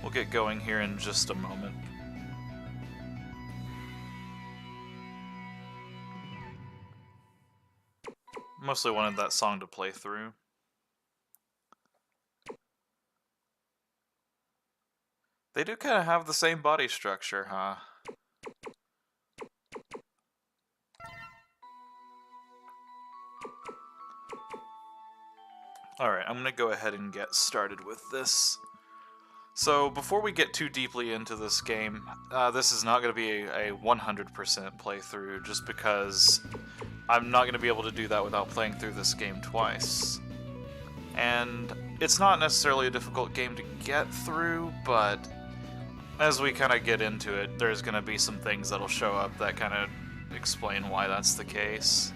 We'll get going here in just a moment. Mostly wanted that song to play through. They do kind of have the same body structure, huh? Alright, I'm gonna go ahead and get started with this. So, before we get too deeply into this game, this is not going to be a 100% playthrough, just because I'm not going to be able to do that without playing through this game twice. And it's not necessarily a difficult game to get through, but as we kind of get into it, there's going to be some things that'll show up that kind of explain why that's the case.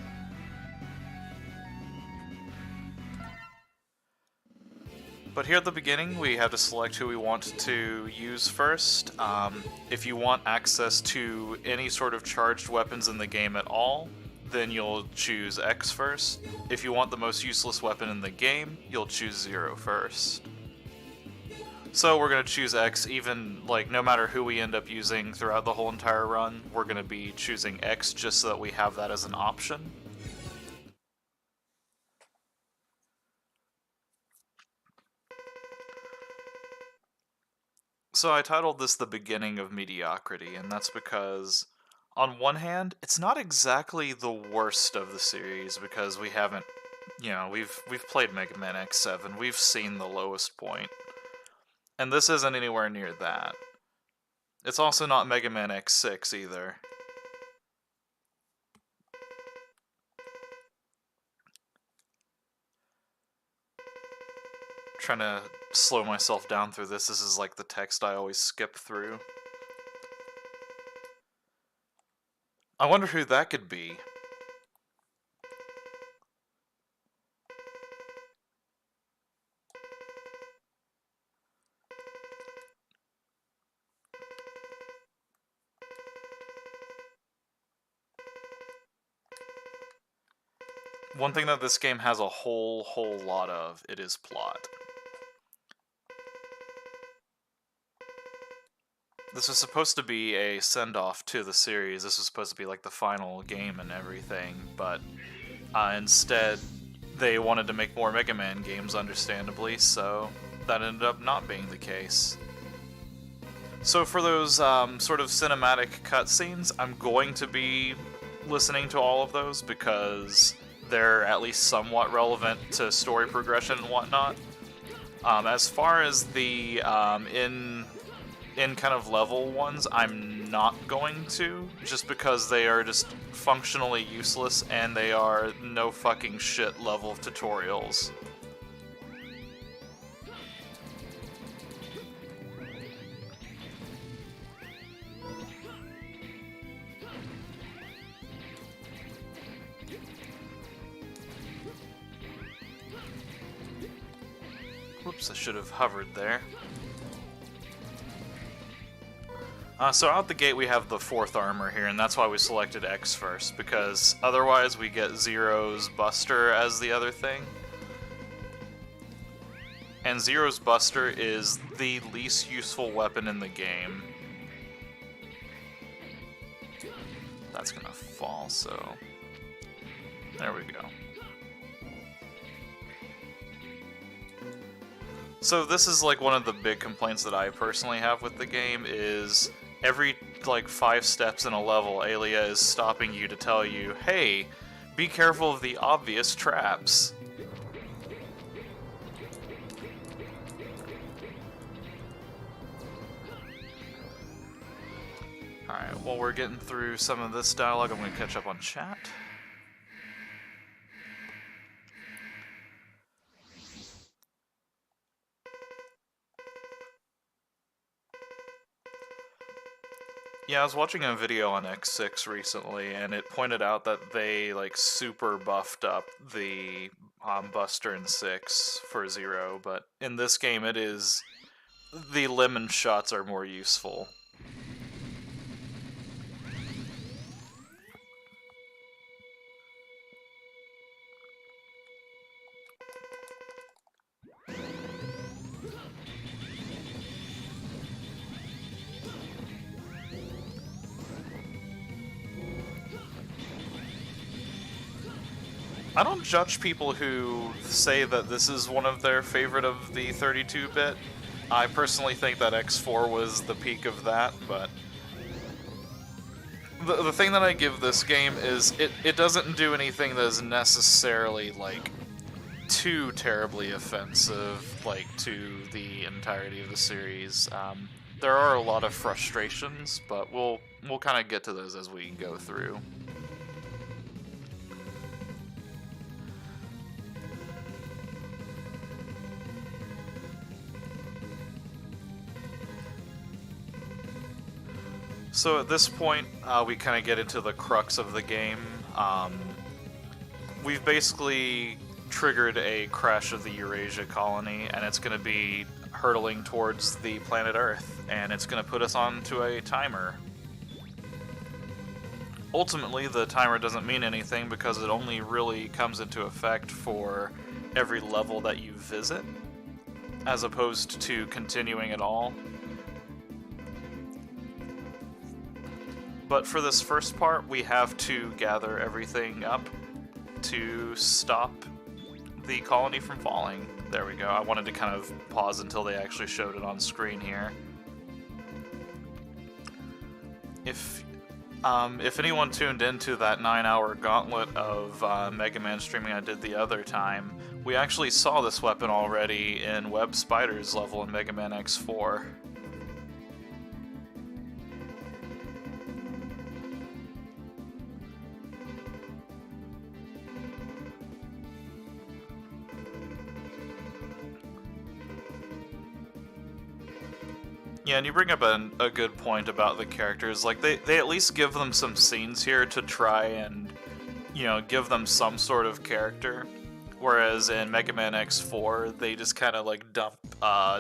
But here at the beginning, we have to select who we want to use first. If you want access to any sort of charged weapons in the game at all, then you'll choose X first. If you want the most useless weapon in the game, you'll choose 0 first. So we're going to choose X even, like, no matter who we end up using throughout the whole entire run, we're going to be choosing X just so that we have that as an option. So I titled this The Beginning of Mediocrity, and that's because, on one hand, it's not exactly the worst of the series, because we haven't, you know, we've played Megaman X7, we've seen the lowest point. And this isn't anywhere near that. It's also not Mega Man X6 either. Trying to slow myself down through this. This is like the text I always skip through. I wonder who that could be. One thing that this game has a whole lot of, it is plot. This was supposed to be a send-off to the series. This was supposed to be like the final game and everything, but instead they wanted to make more Mega Man games, understandably, so that ended up not being the case. So for those sort of cinematic cutscenes, I'm going to be listening to all of those because they're at least somewhat relevant to story progression and whatnot. As far as the in kind of level ones, I'm not going to, just because they are just functionally useless and they are no fucking shit level tutorials. Whoops, I should have hovered there. So out the gate we have the 4th armor here, and that's why we selected X first, because otherwise we get Zero's Buster as the other thing. And Zero's Buster is the least useful weapon in the game. That's gonna fall, so... there we go. So this is like one of the big complaints that I personally have with the game is every like 5 steps in a level, Alia is stopping you to tell you, hey, be careful of the obvious traps. Alright, while we're getting through some of this dialogue, I'm going to catch up on chat. Yeah, I was watching a video on X6 recently, and it pointed out that they like super buffed up the Buster in 6 for Zero, but in this game it is the lemon shots are more useful. I don't judge people who say that this is one of their favorite of the 32-bit. I personally think that X4 was the peak of that, but the thing that I give this game is it doesn't do anything that is necessarily, like, too terribly offensive, like, to the entirety of the series. There are a lot of frustrations, but we'll kind of get to those as we go through. So at this point, we kind of get into the crux of the game. We've basically triggered a crash of the Eurasia colony, and it's going to be hurtling towards the planet Earth, and it's going to put us onto a timer. Ultimately, the timer doesn't mean anything because it only really comes into effect for every level that you visit, as opposed to continuing at all. But for this first part, we have to gather everything up to stop the colony from falling. There we go. I wanted to kind of pause until they actually showed it on screen here. If anyone tuned into that 9-hour gauntlet of Megaman streaming I did the other time, we actually saw this weapon already in Web Spider's level in Megaman X4. Yeah, and you bring up a good point about the characters. Like, they at least give them some scenes here to try and, you know, give them some sort of character. Whereas in Mega Man X4, they just kind of, like, dump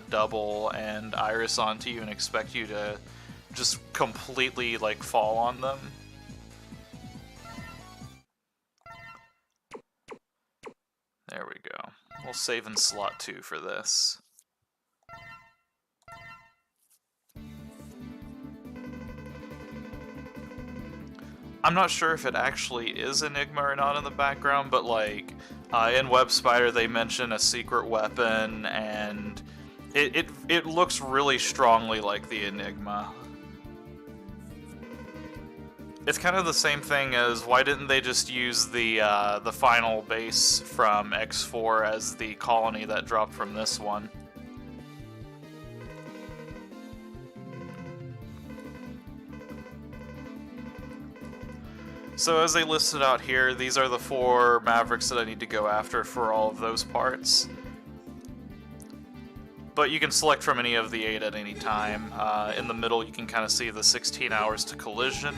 Double and Iris onto you and expect you to just completely, like, fall on them. There we go. We'll save in slot 2 for this. I'm not sure if it actually is Enigma or not in the background, but like in Web Spider they mention a secret weapon, and it looks really strongly like the Enigma. It's kind of the same thing as why didn't they just use the final base from X4 as the colony that dropped from this one? So as they listed out here, these are the 4 Mavericks that I need to go after for all of those parts. But you can select from any of the 8 at any time. In the middle you can kind of see the 16 hours to collision.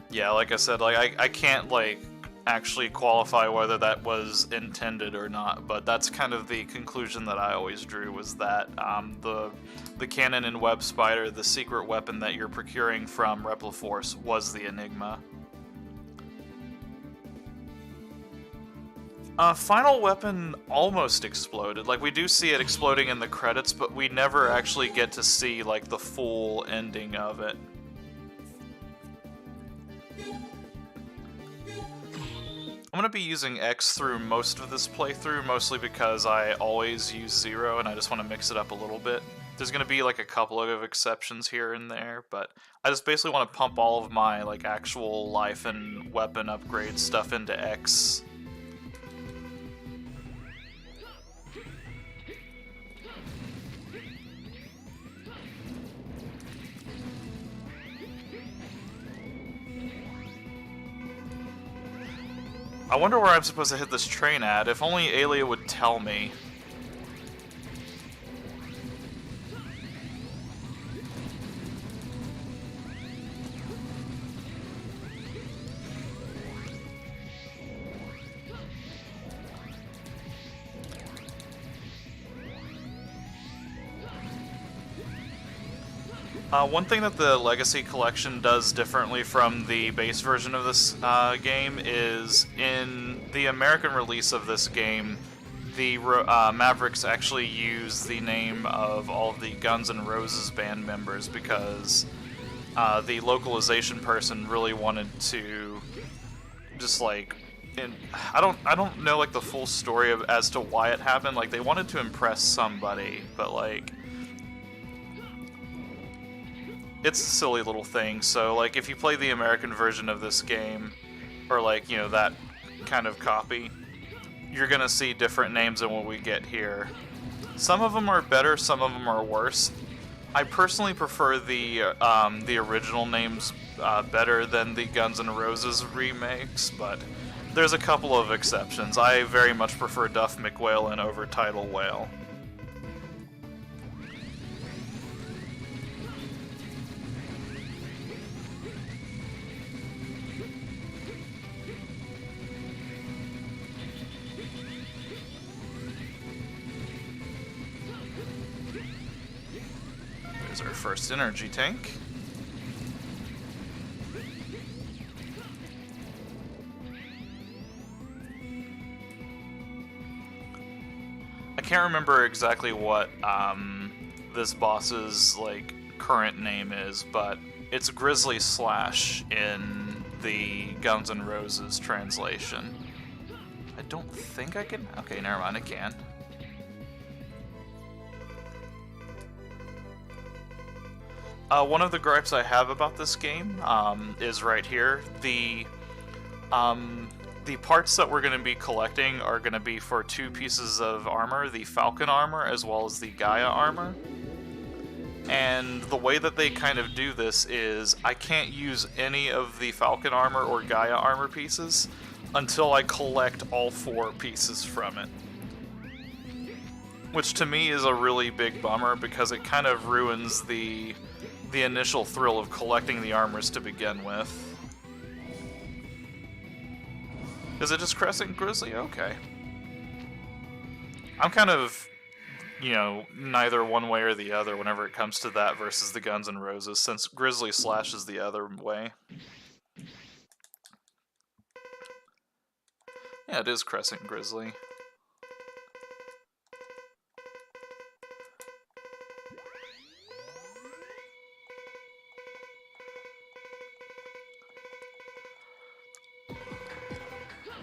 Yeah, like I said, like I can't like actually qualify whether that was intended or not, but that's kind of the conclusion that I always drew, was that the cannon in Web Spider, the secret weapon that you're procuring from Repliforce, was the Enigma. Final weapon almost exploded. Like, we do see it exploding in the credits, but we never actually get to see like the full ending of it. I'm going to be using X through most of this playthrough, mostly because I always use Zero and I just want to mix it up a little bit. There's going to be like a couple of exceptions here and there, but I just basically want to pump all of my like actual life and weapon upgrade stuff into X. I wonder where I'm supposed to hit this train at. If only Aelia would tell me. One thing that the Legacy Collection does differently from the base version of this game is in the American release of this game, the Mavericks actually use the name of all of the Guns N' Roses band members because the localization person really wanted to just like, I don't know like the full story as to why it happened. Like they wanted to impress somebody, but like. It's a silly little thing, so like if you play the American version of this game, or like, you know, that kind of copy, you're gonna see different names than what we get here. Some of them are better, some of them are worse. I personally prefer the original names better than the Guns N' Roses remakes, but there's a couple of exceptions. I very much prefer Duff McWhalen over Tidal Whale. There's our first energy tank. I can't remember exactly what this boss's like current name is, but it's Grizzly Slash in the Guns N' Roses translation. I don't think I can. Okay, never mind. I can. One of the gripes I have about this game is right here. The parts that we're going to be collecting are going to be for two pieces of armor, the Falcon armor as well as the Gaia armor. And the way that they kind of do this is I can't use any of the Falcon armor or Gaia armor pieces until I collect all four pieces from it. Which to me is a really big bummer because it kind of ruins the initial thrill of collecting the armors to begin with. Is it just Crescent Grizzly? Okay. I'm kind of, you know, neither one way or the other whenever it comes to that versus the Guns N' Roses, since Grizzly Slash is the other way. Yeah, it is Crescent Grizzly.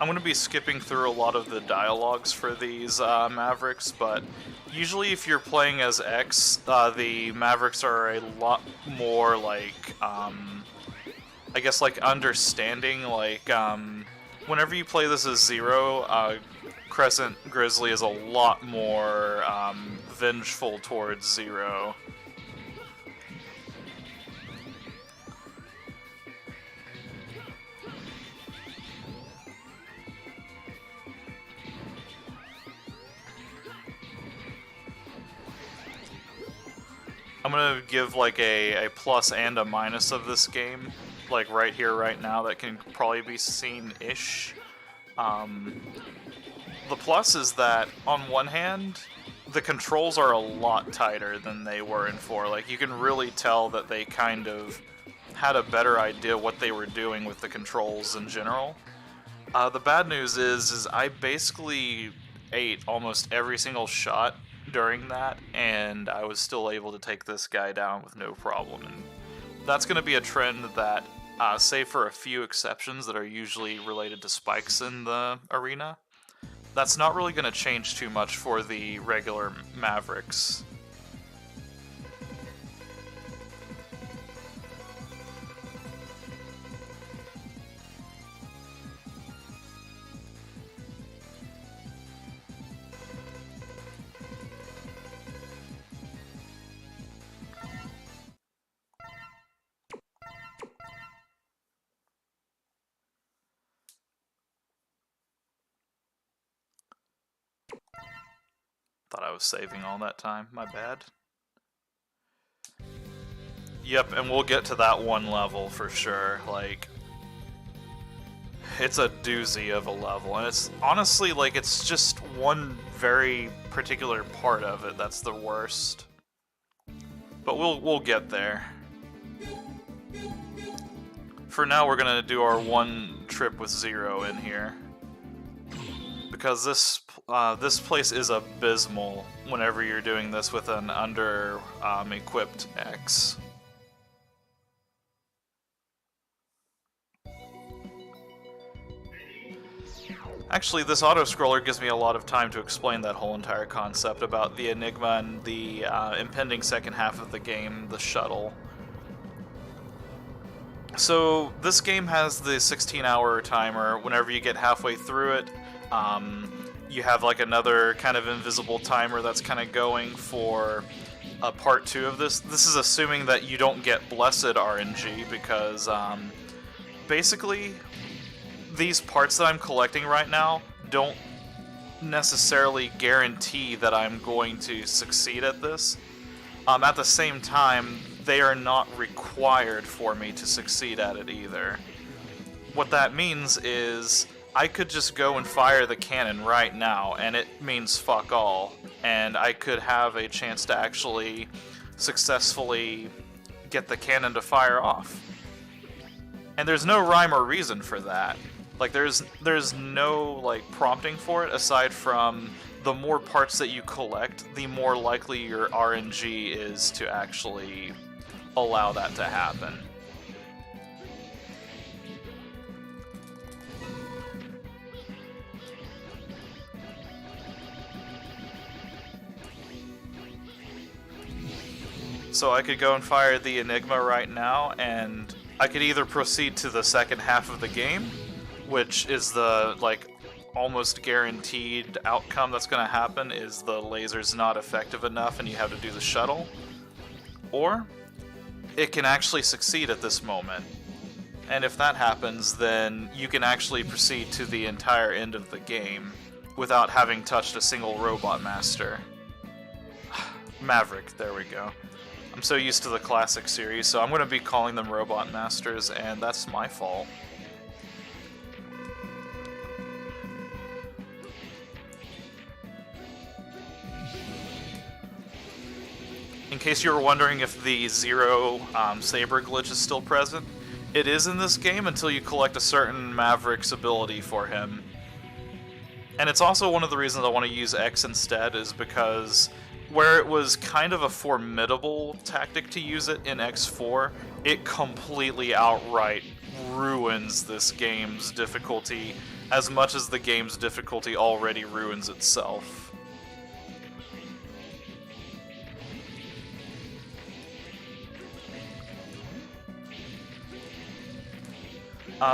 I'm going to be skipping through a lot of the dialogues for these Mavericks, but usually if you're playing as X, the Mavericks are a lot more like, I guess like understanding, like whenever you play this as Zero, Crescent Grizzly is a lot more vengeful towards Zero. I'm gonna give like a plus and a minus of this game, like right here, right now, that can probably be seen-ish. The plus is that, on one hand, the controls are a lot tighter than they were in 4. Like, you can really tell that they kind of had a better idea what they were doing with the controls in general. The bad news is I basically ate almost every single shot during that, and I was still able to take this guy down with no problem. And that's going to be a trend that, save for a few exceptions that are usually related to spikes in the arena, that's not really going to change too much for the regular Mavericks. thought I was saving all that time. My bad. Yep, and we'll get to that one level for sure. Like, it's a doozy of a level, and it's honestly like it's just one very particular part of it that's the worst. But we'll get there. For now, we're gonna do our one trip with Zero in here, because this place is abysmal whenever you're doing this with an under equipped X. Actually, this auto-scroller gives me a lot of time to explain that whole entire concept about the Enigma and the impending second half of the game, the shuttle. So, this game has the 16-hour timer. Whenever you get halfway through it, you have like another kind of invisible timer that's kind of going for part 2 of this. This is assuming that you don't get blessed RNG, because basically these parts that I'm collecting right now don't necessarily guarantee that I'm going to succeed at this. At the same time, they are not required for me to succeed at it either. What that means is I could just go and fire the cannon right now, and it means fuck all, and I could have a chance to actually successfully get the cannon to fire off. And there's no rhyme or reason for that. Like, there's no, like, prompting for it, aside from the more parts that you collect, the more likely your RNG is to actually allow that to happen. So I could go and fire the Enigma right now, and I could either proceed to the second half of the game, which is the, like, almost guaranteed outcome that's going to happen, is the laser's not effective enough and you have to do the shuttle. Or it can actually succeed at this moment. And if that happens, then you can actually proceed to the entire end of the game without having touched a single robot master. Maverick, there we go. I'm so used to the classic series, so I'm going to be calling them robot masters, and that's my fault. In case you were wondering if the Zero Saber glitch is still present, it is in this game until you collect a certain Maverick's ability for him. And it's also one of the reasons I want to use X instead, is because where it was kind of a formidable tactic to use it in X4, it completely outright ruins this game's difficulty as much as the game's difficulty already ruins itself.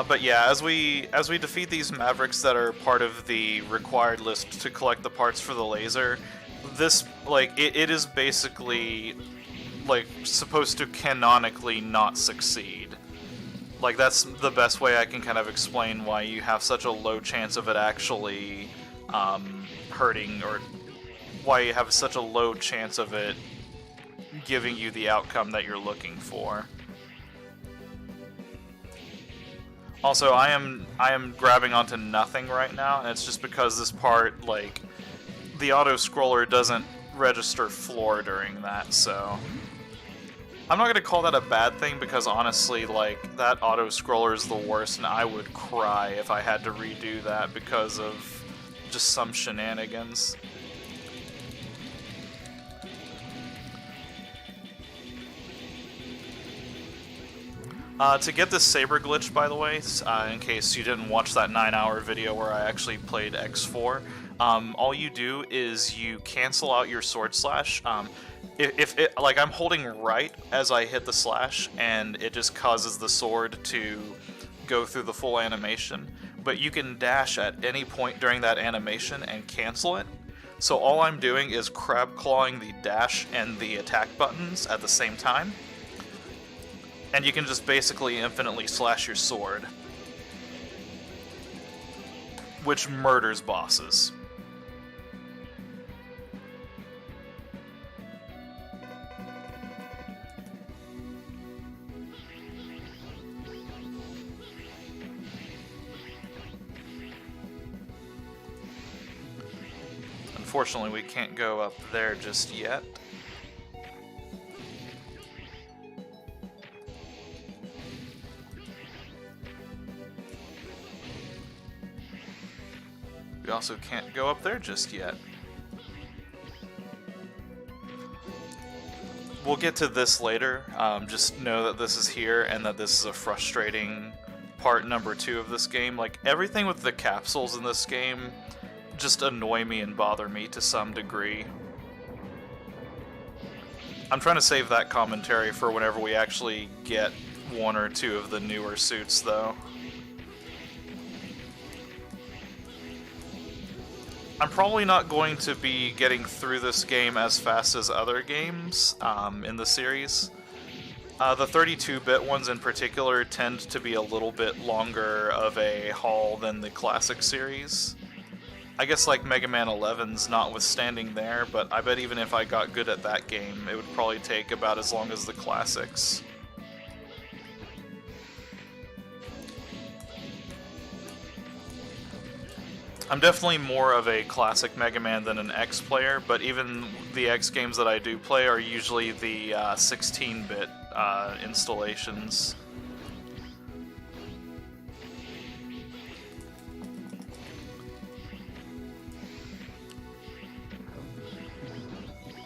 But yeah, as we defeat these Mavericks that are part of the required list to collect the parts for the laser, this, like, it is basically, like, supposed to canonically not succeed. Like, that's the best way I can kind of explain why you have such a low chance of it actually hurting, or why you have such a low chance of it giving you the outcome that you're looking for. Also, I am grabbing onto nothing right now, and it's just because this part, like, the auto-scroller doesn't register floor during that, so I'm not going to call that a bad thing, because honestly, like, that auto-scroller is the worst, and I would cry if I had to redo that because of just some shenanigans. To get this Saber glitch, by the way, in case you didn't watch that 9-hour video where I actually played X4, all you do is you cancel out your sword slash. If it, like, I'm holding right as I hit the slash, and it just causes the sword to go through the full animation, but you can dash at any point during that animation and cancel it. So all I'm doing is crab clawing the dash and the attack buttons at the same time. And you can just basically infinitely slash your sword, which murders bosses. Unfortunately, we can't go up there just yet. We also can't go up there just yet. We'll get to this later. Just know that this is here and that this is a frustrating part number 2 of this game. Like, everything with the capsules in this game just annoy me and bother me to some degree. I'm trying to save that commentary for whenever we actually get 1 or 2 of the newer suits, though. I'm probably not going to be getting through this game as fast as other games in the series. The 32-bit ones in particular tend to be a little bit longer of a haul than the classic series. I guess like Mega Man 11's notwithstanding there, but I bet even if I got good at that game, it would probably take about as long as the classics. I'm definitely more of a classic Mega Man than an X player, but even the X games that I do play are usually the 16-bit installations.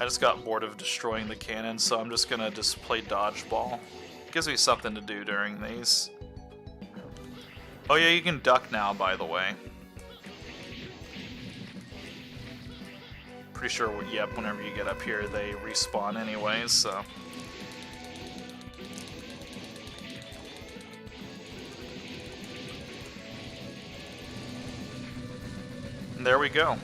I just got bored of destroying the cannon, so I'm just gonna play dodgeball. Gives me something to do during these. Oh yeah, you can duck now, by the way. Pretty sure, yep, whenever you get up here, they respawn anyways, so. And there we go.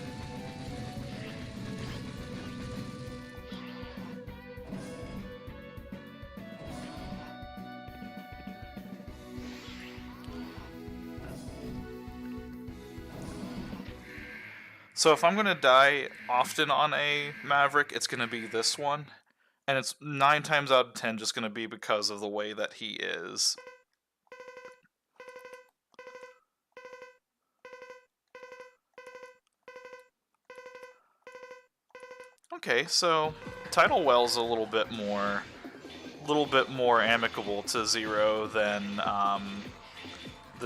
So if I'm going to die often on a Maverick, it's going to be this one. And it's 9 times out of 10 just going to be because of the way that he is. Okay, so Tidal Well's a little bit more amicable to Zero than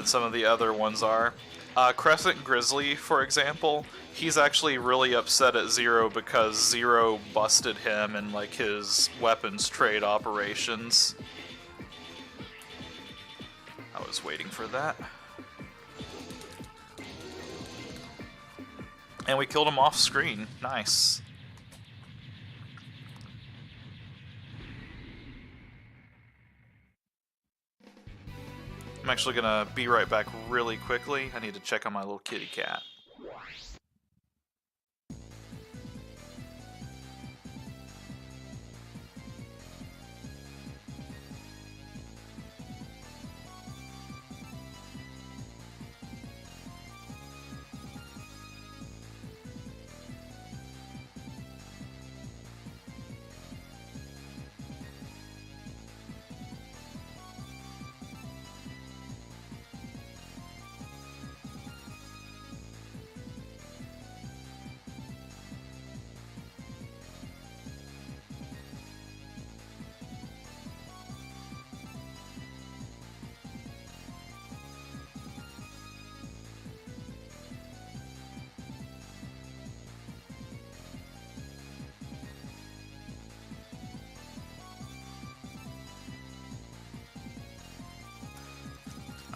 some of the other ones are. Crescent Grizzly, for example, he's actually really upset at Zero because Zero busted him in like his weapons trade operations. I was waiting for that. And we killed him off screen. Nice. I'm actually gonna be right back really quickly. I need to check on my little kitty cat.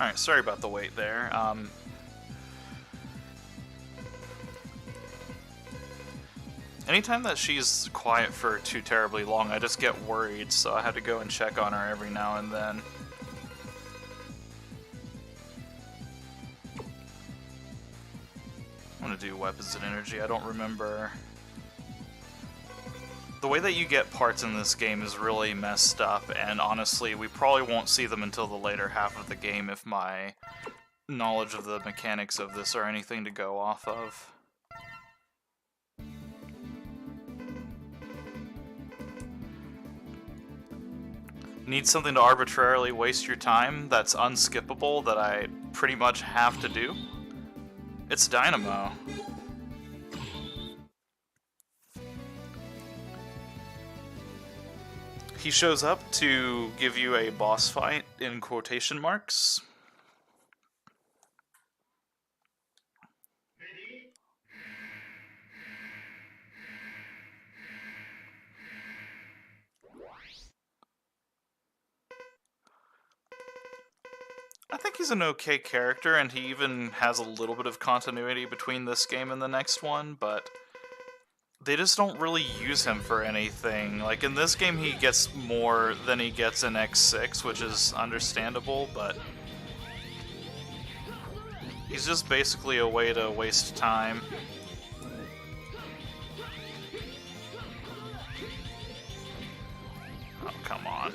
Alright, sorry about the wait there. Anytime that she's quiet for too terribly long, I just get worried, so I have to go and check on her every now and then. I'm gonna do weapons and energy. I don't remember. The way that you get parts in this game is really messed up, and honestly, we probably won't see them until the later half of the game if my knowledge of the mechanics of this are anything to go off of. Need something to arbitrarily waste your time that's unskippable that I pretty much have to do? It's Dynamo. He shows up to give you a boss fight in quotation marks. I think he's an okay character, and he even has a little bit of continuity between this game and the next one, but they just don't really use him for anything. Like, in this game he gets more than he gets in X6, which is understandable, but he's just basically a way to waste time. Oh, come on.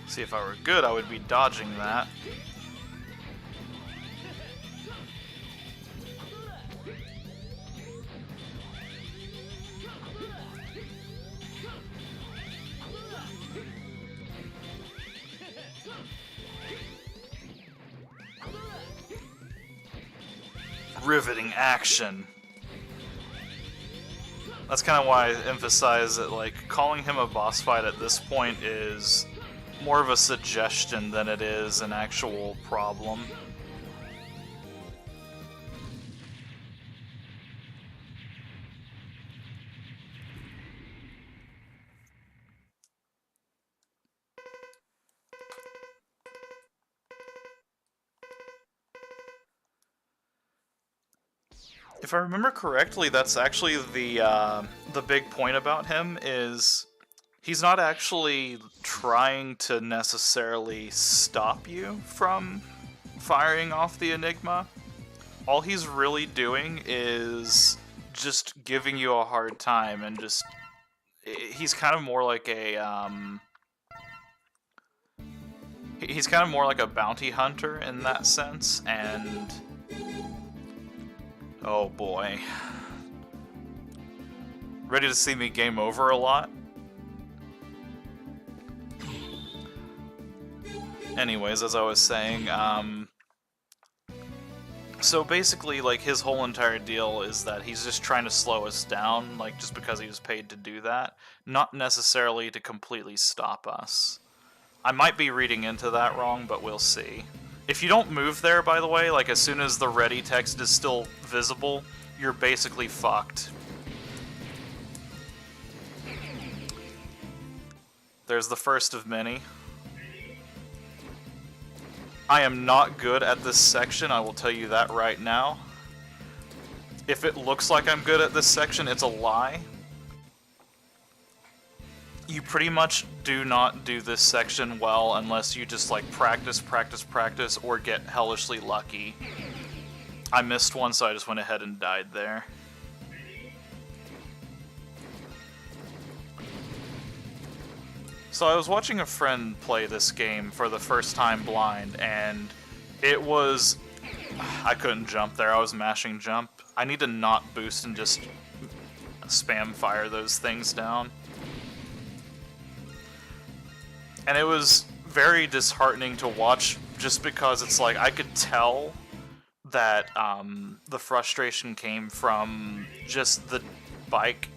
See, if I were good, I would be dodging that. Riveting action. That's kind of why I emphasize that, like, calling him a boss fight at this point is more of a suggestion than it is an actual problem. If I remember correctly, that's actually the big point about him is he's not actually trying to necessarily stop you from firing off the Enigma. All he's really doing is just giving you a hard time, and just he's kind of more like a he's kind of more like a bounty hunter in that sense, and oh boy. Ready to see me game over a lot? Anyways, as I was saying, so basically, like, his whole entire deal is that he's just trying to slow us down, like, just because he was paid to do that, not necessarily to completely stop us. I might be reading into that wrong, but we'll see. If you don't move there, by the way, like, as soon as the ready text is still visible, you're basically fucked. There's the first of many. I am not good at this section, I will tell you that right now. If it looks like I'm good at this section, it's a lie. You pretty much do not do this section well unless you just, like, practice, or get hellishly lucky. I missed one, so I just went ahead and died there. So I was watching a friend play this game for the first time blind, and it was... I couldn't jump there, I was mashing jump. I need to not boost and just spam fire those things down. And it was very disheartening to watch, just because it's like, I could tell that the frustration came from just the bike,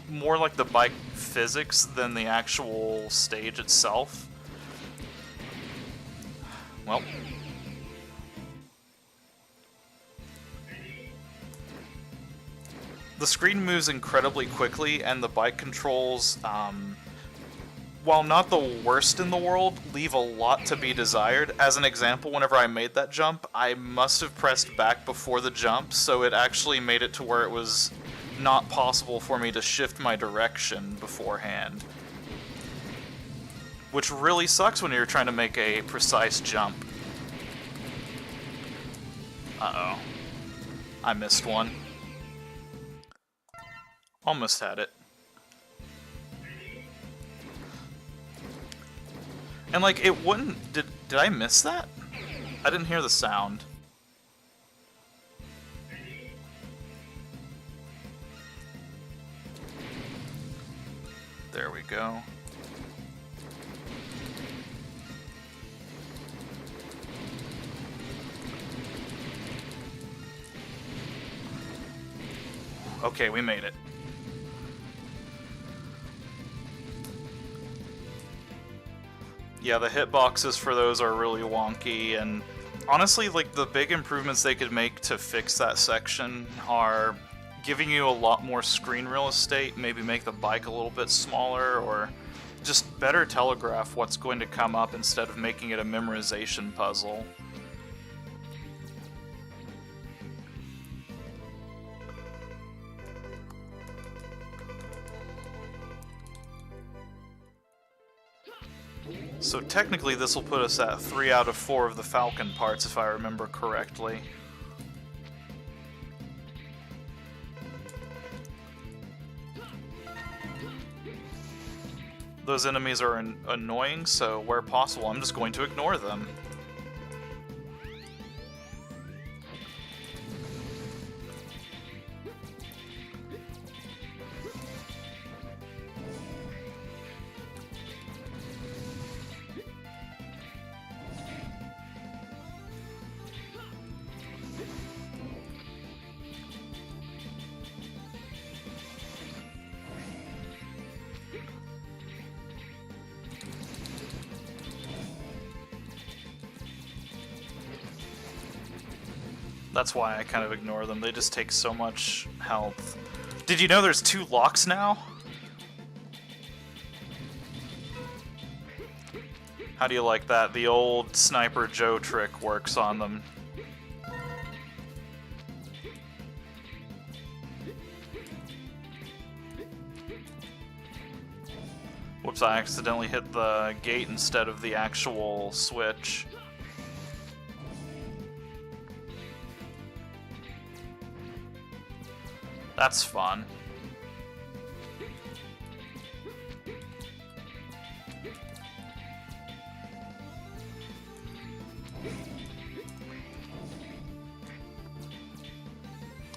more like the bike physics than the actual stage itself. Well. The screen moves incredibly quickly, and the bike controls, while not the worst in the world, leave a lot to be desired. As an example, whenever I made that jump, I must have pressed back before the jump, so it actually made it to where it was not possible for me to shift my direction beforehand. Which really sucks when you're trying to make a precise jump. Uh-oh. I missed one. Almost had it. And, like, it wouldn't... Did I miss that? I didn't hear the sound. There we go. Okay, we made it. Yeah, the hitboxes for those are really wonky, and honestly, like, the big improvements they could make to fix that section are giving you a lot more screen real estate, maybe make the bike a little bit smaller, or just better telegraph what's going to come up instead of making it a memorization puzzle. So technically this will put us at 3 out of 4 of the Falcon parts, if I remember correctly. Those enemies are annoying, so where possible, I'm just going to ignore them. That's why I kind of ignore them. They just take so much health. Did you know there's 2 locks now? How do you like that? The old Sniper Joe trick works on them. Whoops, I accidentally hit the gate instead of the actual switch. That's fun.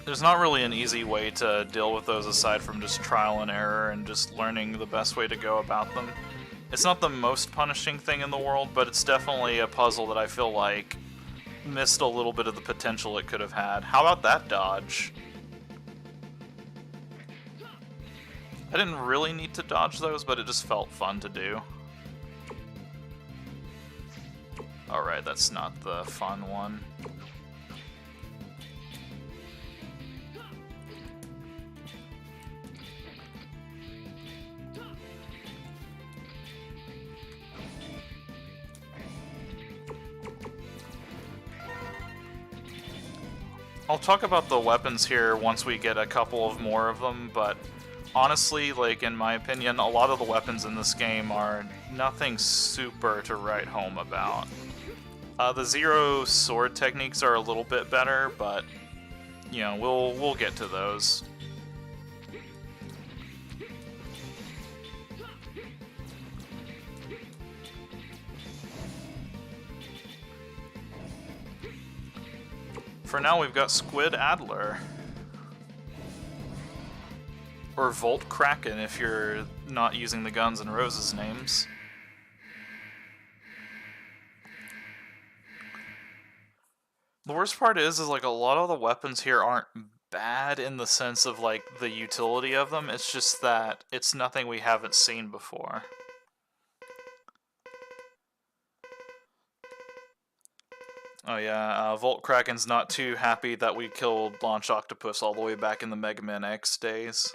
There's not really an easy way to deal with those aside from just trial and error and just learning the best way to go about them. It's not the most punishing thing in the world, but it's definitely a puzzle that I feel like missed a little bit of the potential it could have had. How about that dodge? I didn't really need to dodge those, but it just felt fun to do. Alright, that's not the fun one. I'll talk about the weapons here once we get a couple of more of them, but honestly, like, in my opinion, a lot of the weapons in this game are nothing super to write home about. The Zero sword techniques are a little bit better, but, you know, we'll get to those. For now, we've got Squid Adler. Or Volt Kraken if you're not using the Guns N' Roses names. The worst part is like a lot of the weapons here aren't bad in the sense of like the utility of them, it's just that it's nothing we haven't seen before. Oh yeah, Volt Kraken's not too happy that we killed Launch Octopus all the way back in the Mega Man X days.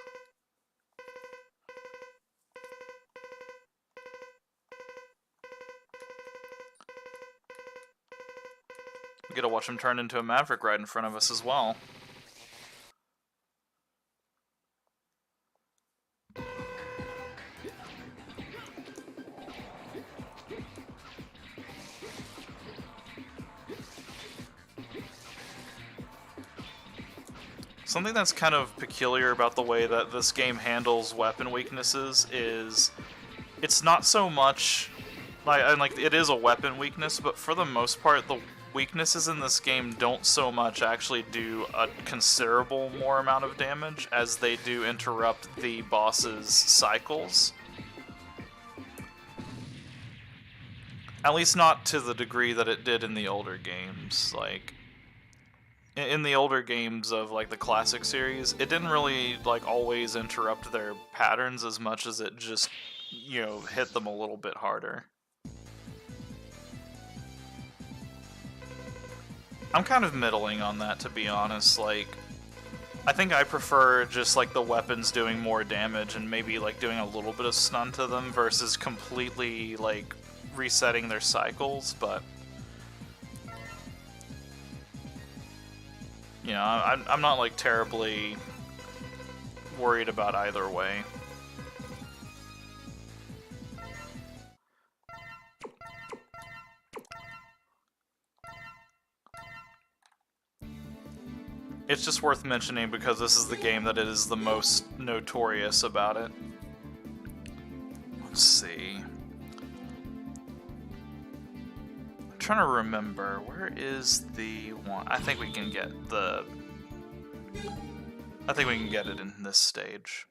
We get to watch him turn into a Maverick right in front of us as well. Something that's kind of peculiar about the way that this game handles weapon weaknesses is it's not so much like it is a weapon weakness, but for the most part the weaknesses in this game don't so much actually do a considerable more amount of damage as they do interrupt the boss's cycles. At least not to the degree that it did in the older games. Like, in the older games of like the classic series, it didn't really like always interrupt their patterns as much as it just, you know, hit them a little bit harder. I'm kind of middling on that, to be honest. Like, I think I prefer just like the weapons doing more damage and maybe like doing a little bit of stun to them versus completely like resetting their cycles, but you know, I'm not like terribly worried about either way. It's just worth mentioning because this is the game that is the most notorious about it. Let's see. I'm trying to remember, where is the one? I think we can get the... I think we can get it in this stage.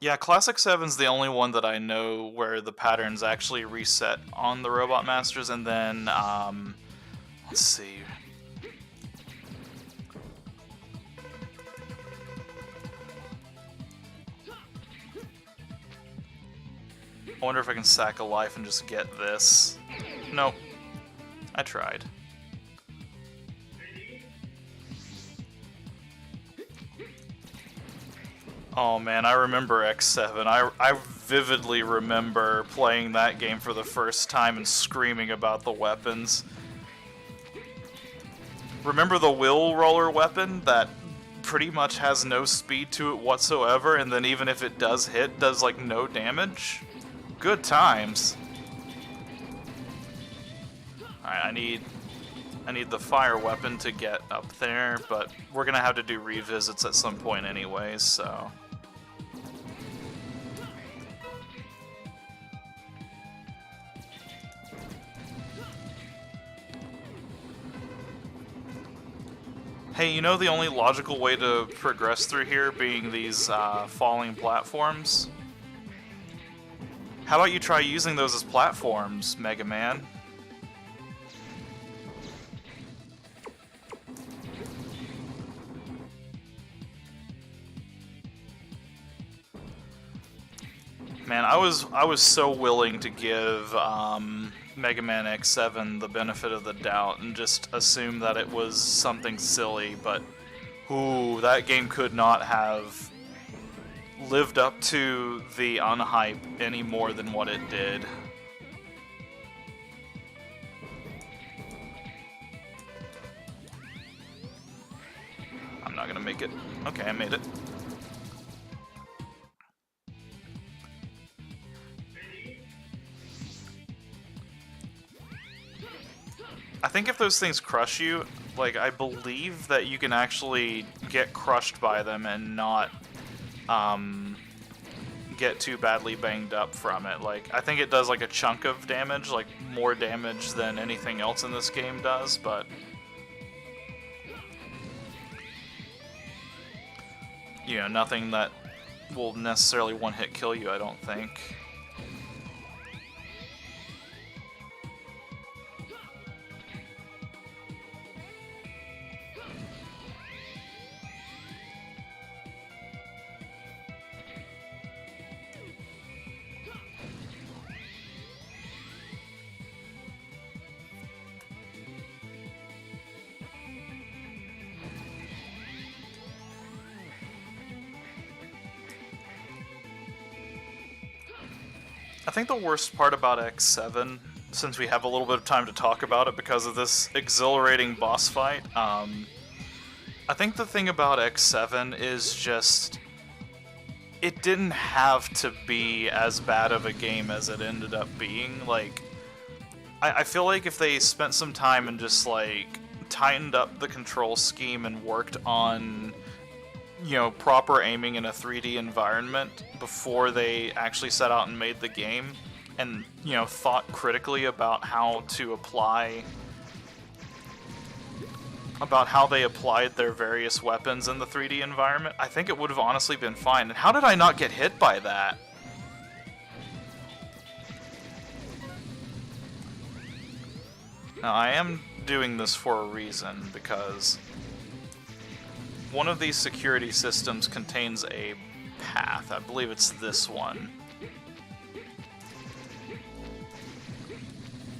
Yeah, Classic 7's the only one that I know where the patterns actually reset on the Robot Masters, and then, let's see. I wonder if I can sack a life and just get this. Nope. I tried. Oh man, I remember X7. I vividly remember playing that game for the first time and screaming about the weapons. Remember the wheel roller weapon that pretty much has no speed to it whatsoever, and then even if it does hit, does like no damage? Good times. Alright, I need the fire weapon to get up there, but we're gonna have to do revisits at some point anyways, so... Hey, you know the only logical way to progress through here being these falling platforms? How about you try using those as platforms, Megaman? Man, I was so willing to give Mega Man X7 the benefit of the doubt and just assume that it was something silly, but ooh, that game could not have lived up to the unhype any more than what it did. I'm not gonna make it. Okay, I made it. I think if those things crush you, like, I believe that you can actually get crushed by them and not, get too badly banged up from it. Like, I think it does, like, a chunk of damage, like, more damage than anything else in this game does, but... you know, nothing that will necessarily one-hit kill you, I don't think. I think the worst part about X7, since we have a little bit of time to talk about it because of this exhilarating boss fight, I think the thing about X7 is just... it didn't have to be as bad of a game as it ended up being. Like, I feel like if they spent some time and just, like, tightened up the control scheme and worked on... you know, proper aiming in a 3D environment before they actually set out and made the game, and, you know, thought critically about how to apply... about how they applied their various weapons in the 3D environment, I think it would have honestly been fine. And how did I not get hit by that? Now, I am doing this for a reason, because... one of these security systems contains a path. I believe it's this one.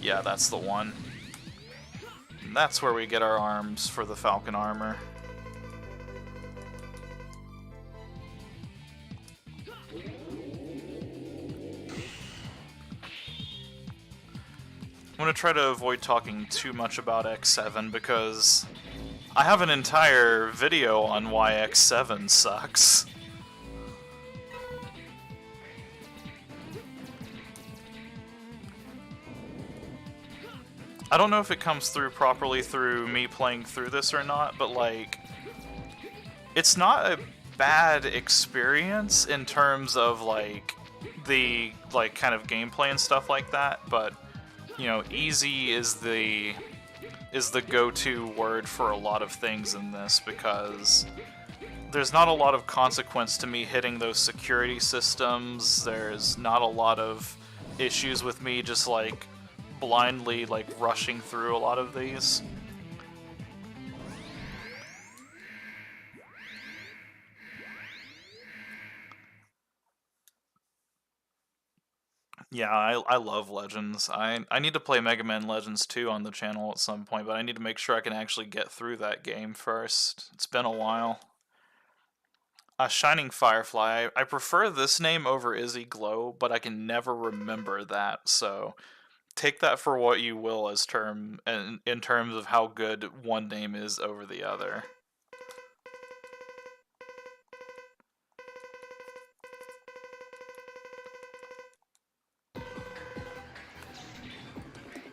Yeah, that's the one. And that's where we get our arms for the Falcon armor. I'm going to try to avoid talking too much about X7 because I have an entire video on why X7 sucks. I don't know if it comes through properly through me playing through this or not, but like, it's not a bad experience in terms of like the like kind of gameplay and stuff like that, but you know, easy is the go-to word for a lot of things in this because there's not a lot of consequence to me hitting those security systems. There's not a lot of issues with me just like blindly like rushing through a lot of these. Yeah, I love Legends. I need to play Mega Man Legends 2 on the channel at some point, but I need to make sure I can actually get through that game first. It's been a while. Shining Firefly. I prefer this name over Izzy Glow, but I can never remember that, so take that for what you will as in terms of how good one name is over the other.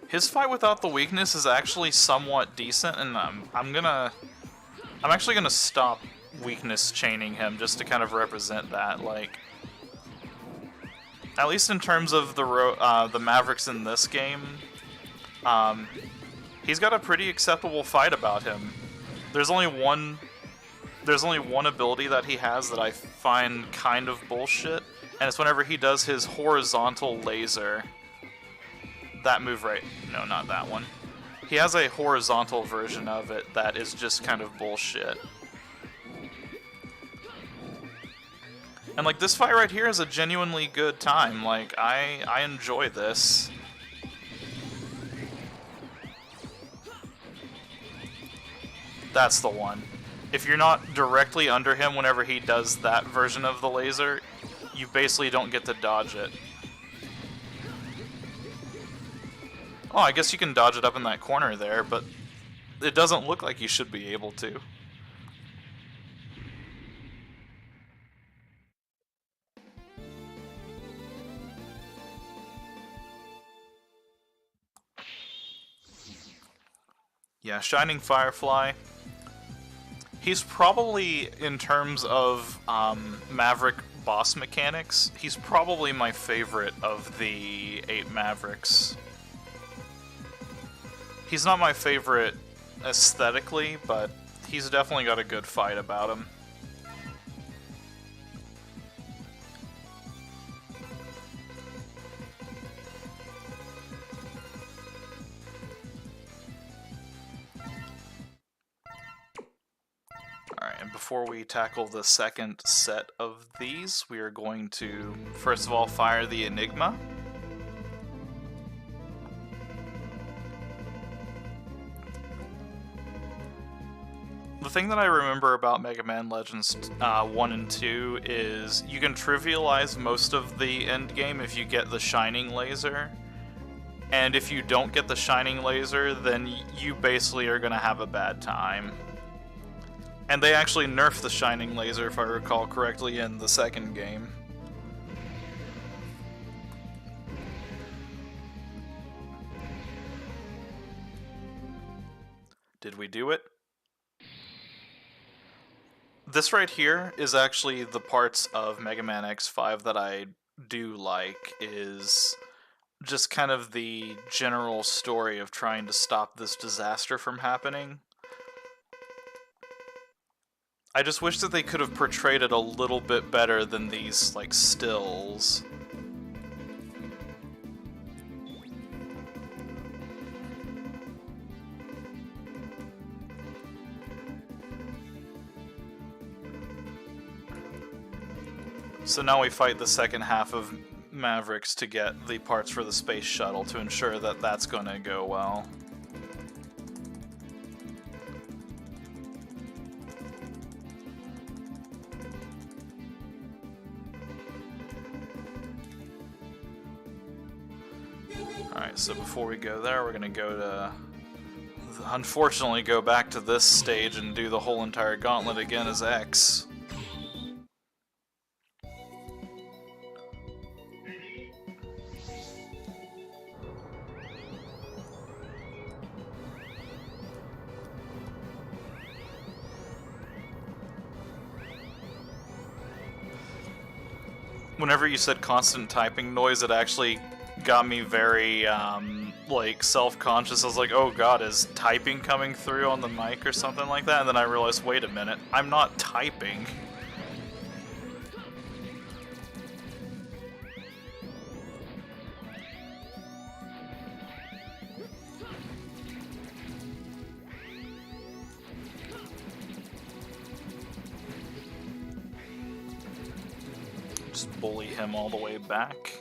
His fight without the weakness is actually somewhat decent, and I'm actually gonna stop weakness chaining him just to kind of represent that. Like, at least in terms of the Mavericks in this game, he's got a pretty acceptable fight about him. There's only one ability that he has that I find kind of bullshit, and it's whenever he does his horizontal laser. That move right... No, not that one. He has a horizontal version of it that is just kind of bullshit. And like, this fight right here is a genuinely good time. Like, I enjoy this. That's the one. If you're not directly under him whenever he does that version of the laser, you basically don't get to dodge it. Oh, I guess you can dodge it up in that corner there, but it doesn't look like you should be able to. Yeah, Shining Firefly. He's probably, in terms of Maverick boss mechanics, he's probably my favorite of the 8 Mavericks. He's not my favorite aesthetically, but he's definitely got a good fight about him. Alright, and before we tackle the second set of these, we are going to, first of all, fire the Enigma. The thing that I remember about Mega Man Legends 1 and 2 is you can trivialize most of the endgame if you get the Shining Laser. And if you don't get the Shining Laser, then you basically are going to have a bad time. And they actually nerfed the Shining Laser, if I recall correctly, in the second game. Did we do it? This right here is actually the parts of Mega Man X5 that I do like, is just kind of the general story of trying to stop this disaster from happening. I just wish that they could have portrayed it a little bit better than these, like, stills. So now we fight the second half of Mavericks to get the parts for the space shuttle to ensure that that's going to go well. Alright, so before we go there, we're going to go to... unfortunately go back to this stage and do the whole entire gauntlet again as X. Whenever you said constant typing noise, it actually got me very, like, self-conscious. I was like, oh god, is typing coming through on the mic or something like that? And then I realized, wait a minute, I'm not typing. Just bully him all the way back.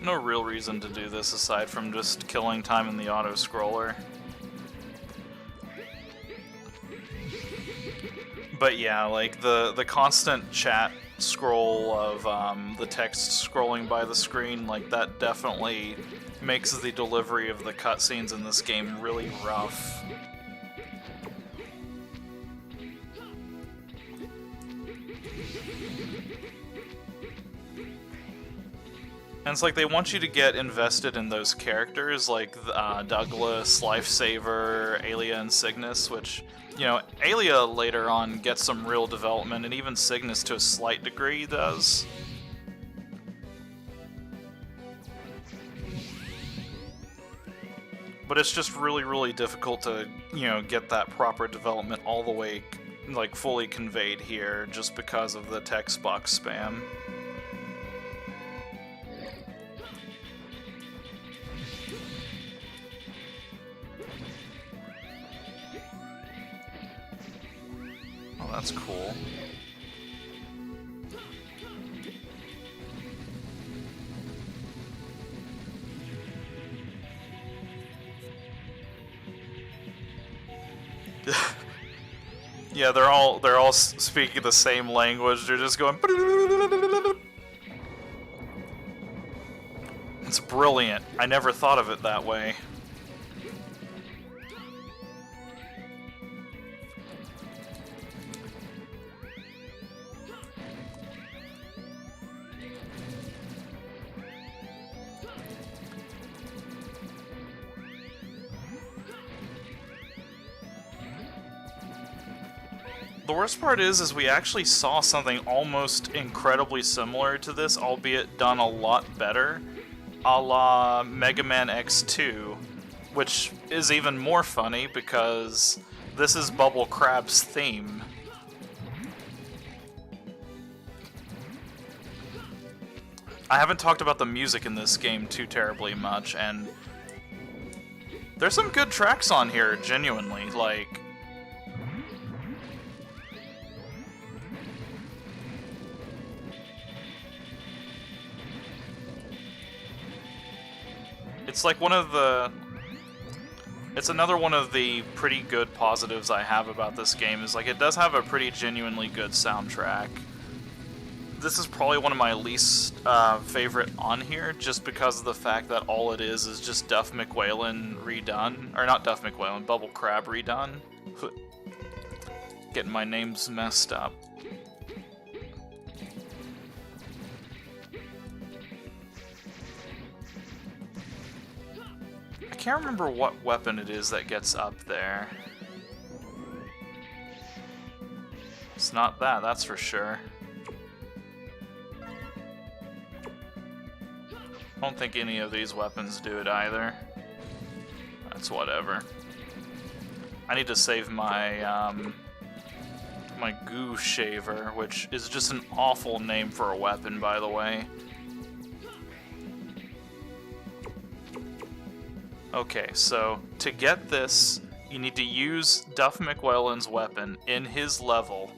No real reason to do this aside from just killing time in the auto-scroller. But yeah, like the constant chat scroll of the text scrolling by the screen, like that definitely makes the delivery of the cutscenes in this game really rough. And it's like they want you to get invested in those characters, like Douglas, Lifesaver, Aelia, and Cygnus, which, you know, Aelia later on gets some real development, and even Cygnus to a slight degree does. But it's just really, really difficult to, you know, get that proper development all the way, like, fully conveyed here, just because of the text box spam. Oh, that's cool. Yeah, they're all speaking the same language. They're just going. It's brilliant. I never thought of it that way. The worst part is we actually saw something almost incredibly similar to this, albeit done a lot better, a la Megaman X2, which is even more funny because this is Bubble Crab's theme. I haven't talked about the music in this game too terribly much, and there's some good tracks on here, genuinely, like... It's like one of the... It's another one of the pretty good positives I have about this game, is like it does have a pretty genuinely good soundtrack. This is probably one of my least favorite on here, just because of the fact that all it is just Duff McWhalen redone. Or not Duff McWhalen, Bubble Crab redone. Getting my names messed up. I can't remember what weapon it is that gets up there. It's not that, that's for sure. I don't think any of these weapons do it either. That's whatever. I need to save my my goo shaver, which is just an awful name for a weapon, by the way. Okay, so to get this, you need to use Duff McWelland's weapon in his level.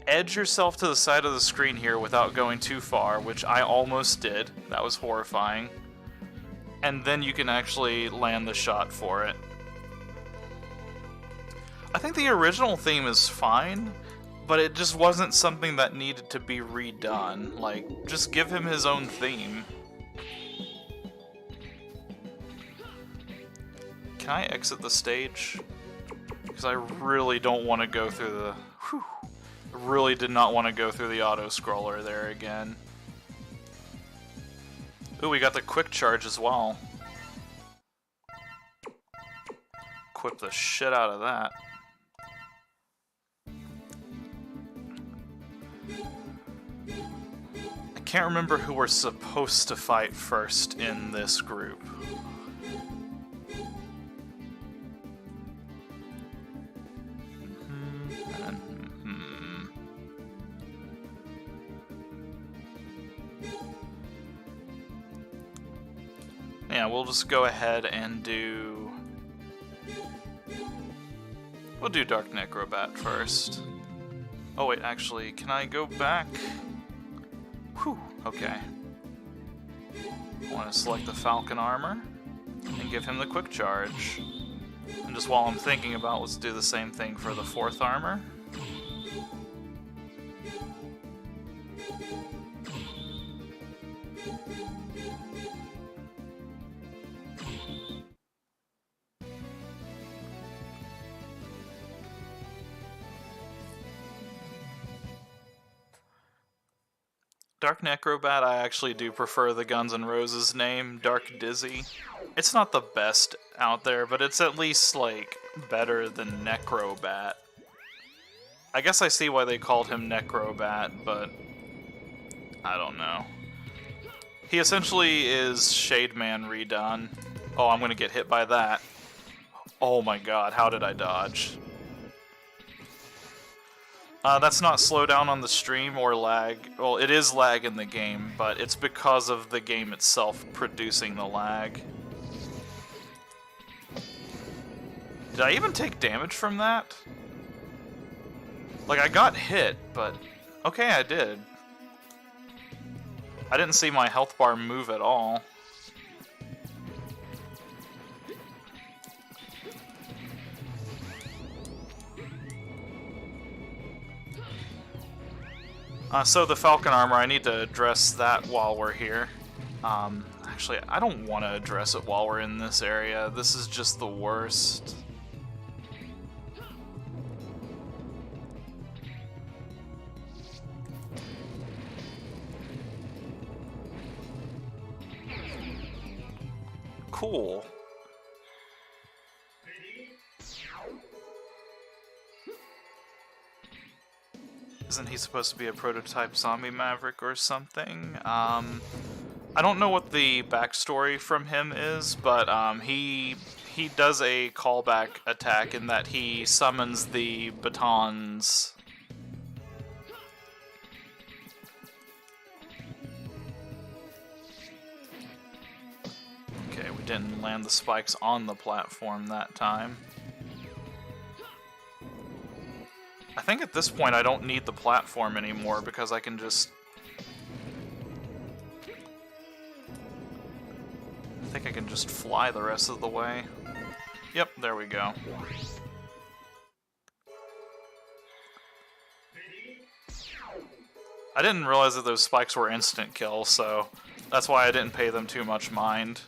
Edge yourself to the side of the screen here without going too far, which I almost did. That was horrifying. And then you can actually land the shot for it. I think the original theme is fine, but it just wasn't something that needed to be redone. Like, just give him his own theme. Can I exit the stage? Because I really don't want to go through the... Whew, I really did not want to go through the auto-scroller there again. Ooh, we got the quick charge as well. Equip the shit out of that. I can't remember who we're supposed to fight first in this group. Yeah, we'll just go ahead and do... We'll do Dark Necrobat first. Oh wait, actually, can I go back? Whew, okay. I want to select the Falcon Armor and give him the Quick Charge. And just while I'm thinking about, let's do the same thing for the 4th Armor. Dark Necrobat, I actually do prefer the Guns N' Roses name, Dark Dizzy. It's not the best out there, but it's at least, like, better than Necrobat. I guess I see why they called him Necrobat, but I don't know. He essentially is Shademan redone. Oh, I'm gonna get hit by that. Oh my god, how did I dodge? That's not slowdown on the stream or lag. Well, it is lag in the game, but it's because of the game itself producing the lag. Did I even take damage from that? Like, I got hit, but... Okay, I did. I didn't see my health bar move at all. So the Falcon Armor, I need to address that while we're here. Actually, I don't want to address it while we're in this area. This is just the worst. Cool. Isn't he supposed to be a prototype zombie maverick or something? I don't know what the backstory from him is, but he does a callback attack in that he summons the batons. Okay, we didn't land the spikes on the platform that time. I think at this point I don't need the platform anymore because I can just... I think I can just fly the rest of the way. Yep, there we go. I didn't realize that those spikes were instant kill, so that's why I didn't pay them too much mind.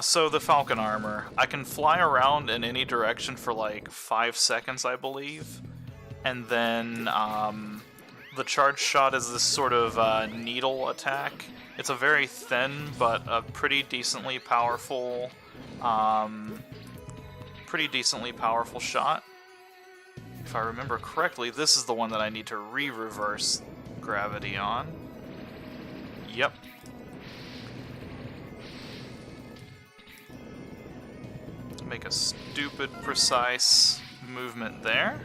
So the Falcon Armor. I can fly around in any direction for like 5 seconds, I believe. And then the charge shot is this sort of needle attack. It's a very thin but a pretty decently powerful shot. If I remember correctly, this is the one that I need to re-reverse gravity on. Yep. Make a stupid precise movement there.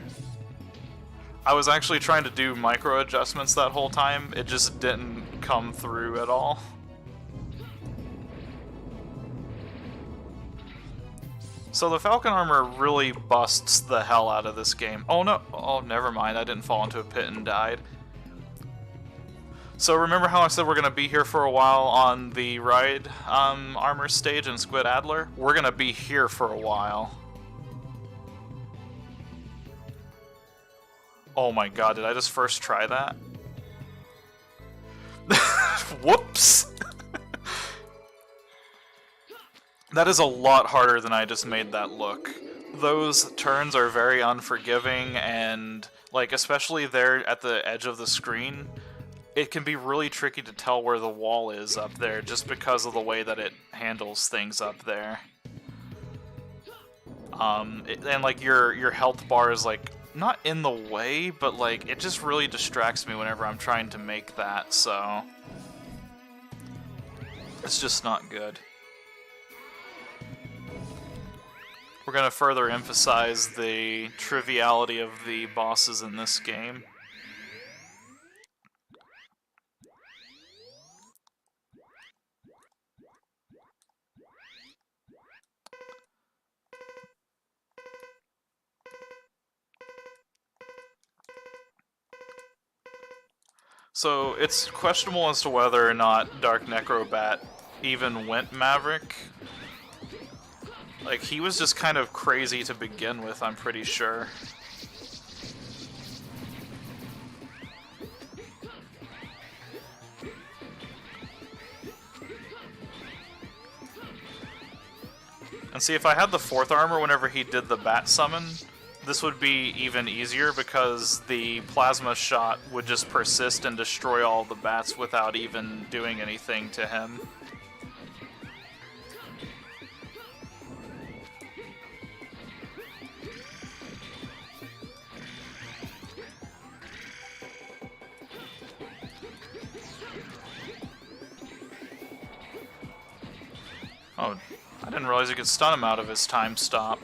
I was actually trying to do micro adjustments that whole time. It just didn't come through at all. So the Falcon Armor really busts the hell out of this game. Oh no, oh never mind, I didn't fall into a pit and died. So remember how I said we're going to be here for a while on the ride armor stage in Squid Adler? We're going to be here for a while. Oh my god, did I just first try that? Whoops! That is a lot harder than I just made that look. Those turns are very unforgiving, and, like, especially there at the edge of the screen, it can be really tricky to tell where the wall is up there just because of the way that it handles things up there. And, like, your health bar is, like, not in the way, but, like, it just really distracts me whenever I'm trying to make that, so it's just not good. We're going to further emphasize the triviality of the bosses in this game. So it's questionable as to whether or not Dark Necrobat even went Maverick. Like, he was just kind of crazy to begin with, I'm pretty sure. And see, if I had the 4th armor whenever he did the bat summon, this would be even easier because the plasma shot would just persist and destroy all the bats without even doing anything to him. Oh, I didn't realize you could stun him out of his time stop.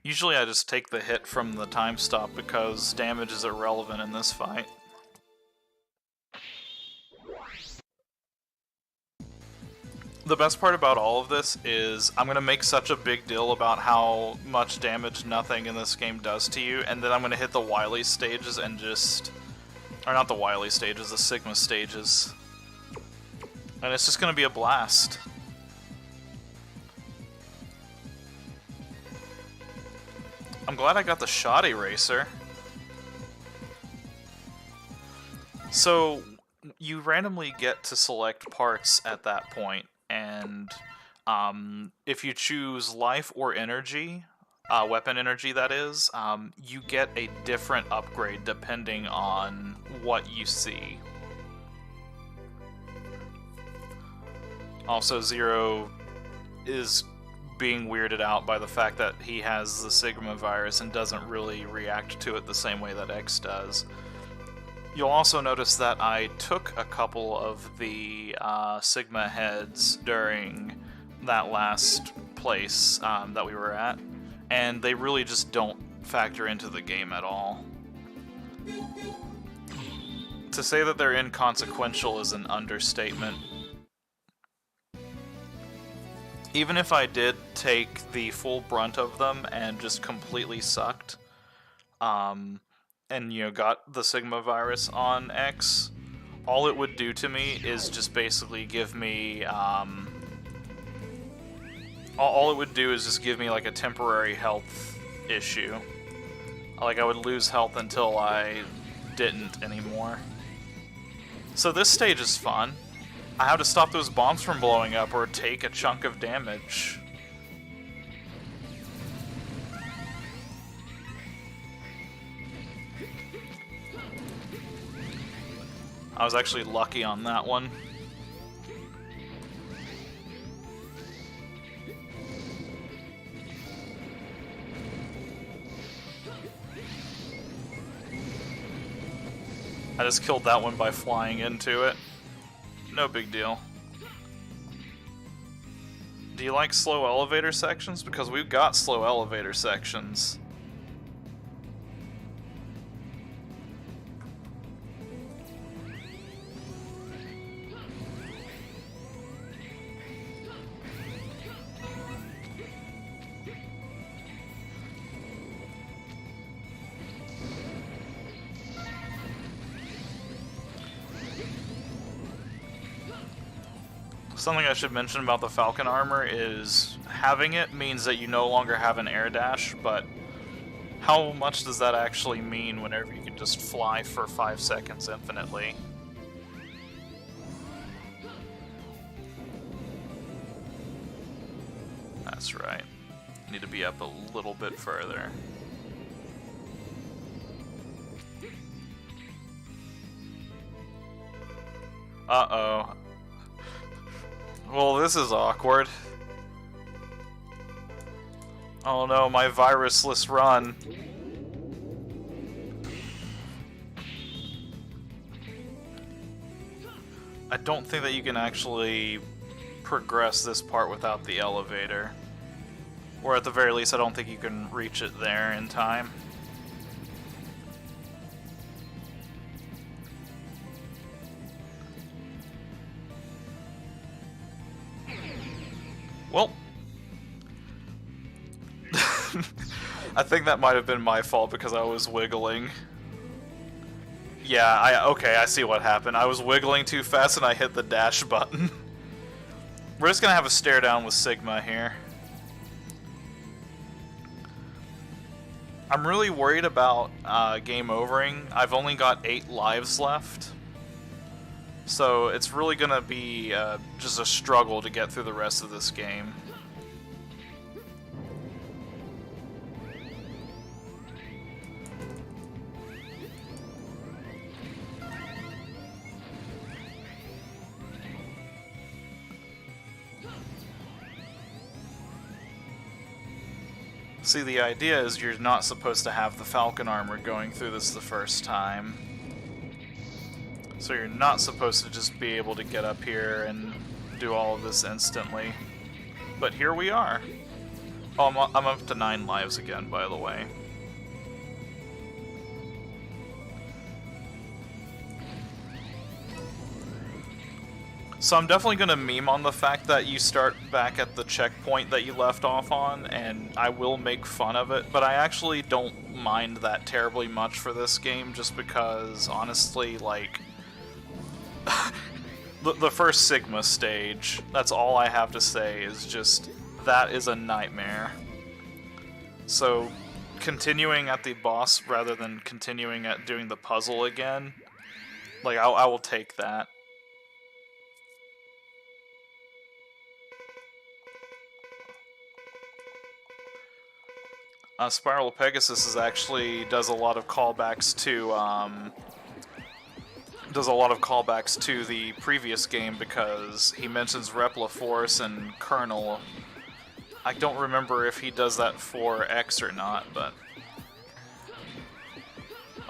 Usually I just take the hit from the time stop because damage is irrelevant in this fight. The best part about all of this is I'm going to make such a big deal about how much damage nothing in this game does to you, and then I'm going to hit the Wily stages and just... Or not the Wily stages, the Sigma stages. And it's just going to be a blast. I'm glad I got the Shot Eraser. So, you randomly get to select parts at that point. And if you choose life or energy, weapon energy that is, you get a different upgrade depending on what you see. Also, Zero is being weirded out by the fact that he has the Sigma virus and doesn't really react to it the same way that X does. You'll also notice that I took a couple of the Sigma heads during that last place that we were at, and they really just don't factor into the game at all. To say that they're inconsequential is an understatement. Even if I did take the full brunt of them and just completely sucked, and, you know, got the Sigma virus on X, all it would do to me is just basically give me, all it would do is just give me, like, a temporary health issue. Like, I would lose health until I didn't anymore. So this stage is fun. I have to stop those bombs from blowing up or take a chunk of damage. I was actually lucky on that one. I just killed that one by flying into it. No big deal. Do you like slow elevator sections? Because we've got slow elevator sections. Something I should mention about the Falcon armor is having it means that you no longer have an air dash, but how much does that actually mean whenever you can just fly for 5 seconds infinitely? That's right. Need to be up a little bit further. Uh-oh. Well, this is awkward. Oh no, my virusless run. I don't think that you can actually progress this part without the elevator. Or at the very least, I don't think you can reach it there in time. Well, I think that might have been my fault because I was wiggling. Yeah, okay, I see what happened. I was wiggling too fast and I hit the dash button. We're just gonna have a stare down with Sigma here. I'm really worried about game overing. I've only got 8 lives left. So it's really gonna be just a struggle to get through the rest of this game. See, the idea is you're not supposed to have the Falcon armor going through this the first time. So you're not supposed to just be able to get up here and do all of this instantly. But here we are. Oh, I'm up to 9 lives again, by the way. So I'm definitely going to meme on the fact that you start back at the checkpoint that you left off on, and I will make fun of it, but I actually don't mind that terribly much for this game, just because, honestly, like, the first Sigma stage, that's all I have to say, is just, that is a nightmare. So, continuing at the boss rather than continuing at doing the puzzle again, like, I will take that. Spiral Pegasus is actually does a lot of callbacks to the previous game because he mentions Repliforce and Kernel. I don't remember if he does that for X or not, but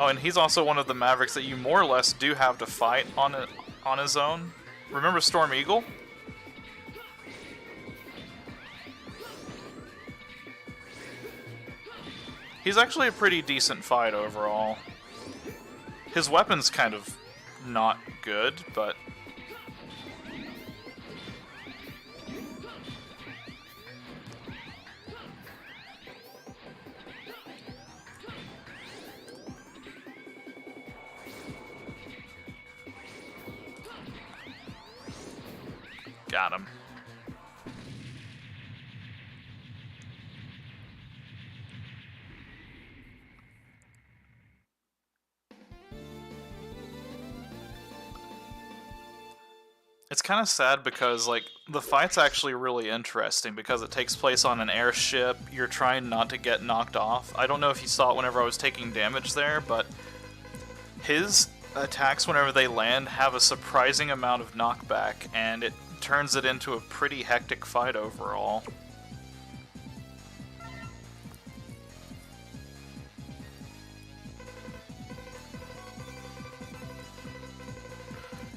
oh, and he's also one of the Mavericks that you more or less do have to fight on his own. Remember Storm Eagle? He's actually a pretty decent fight overall. His weapon's kind of not good, but got him. It's kind of sad because, like, the fight's actually really interesting because it takes place on an airship. You're trying not to get knocked off. I don't know if you saw it whenever I was taking damage there, but his attacks whenever they land have a surprising amount of knockback, and it turns it into a pretty hectic fight overall.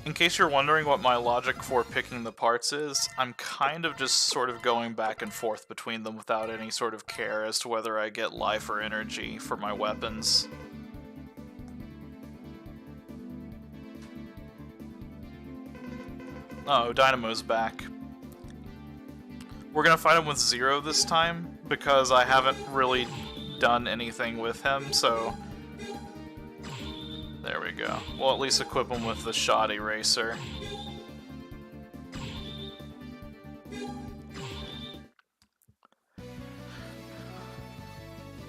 In case you're wondering what my logic for picking the parts is, I'm kind of just sort of going back and forth between them without any sort of care as to whether I get life or energy for my weapons. Oh, Dynamo's back. We're gonna fight him with Zero this time, because I haven't really done anything with him, so... There we go. We'll at least equip him with the Shot Eraser.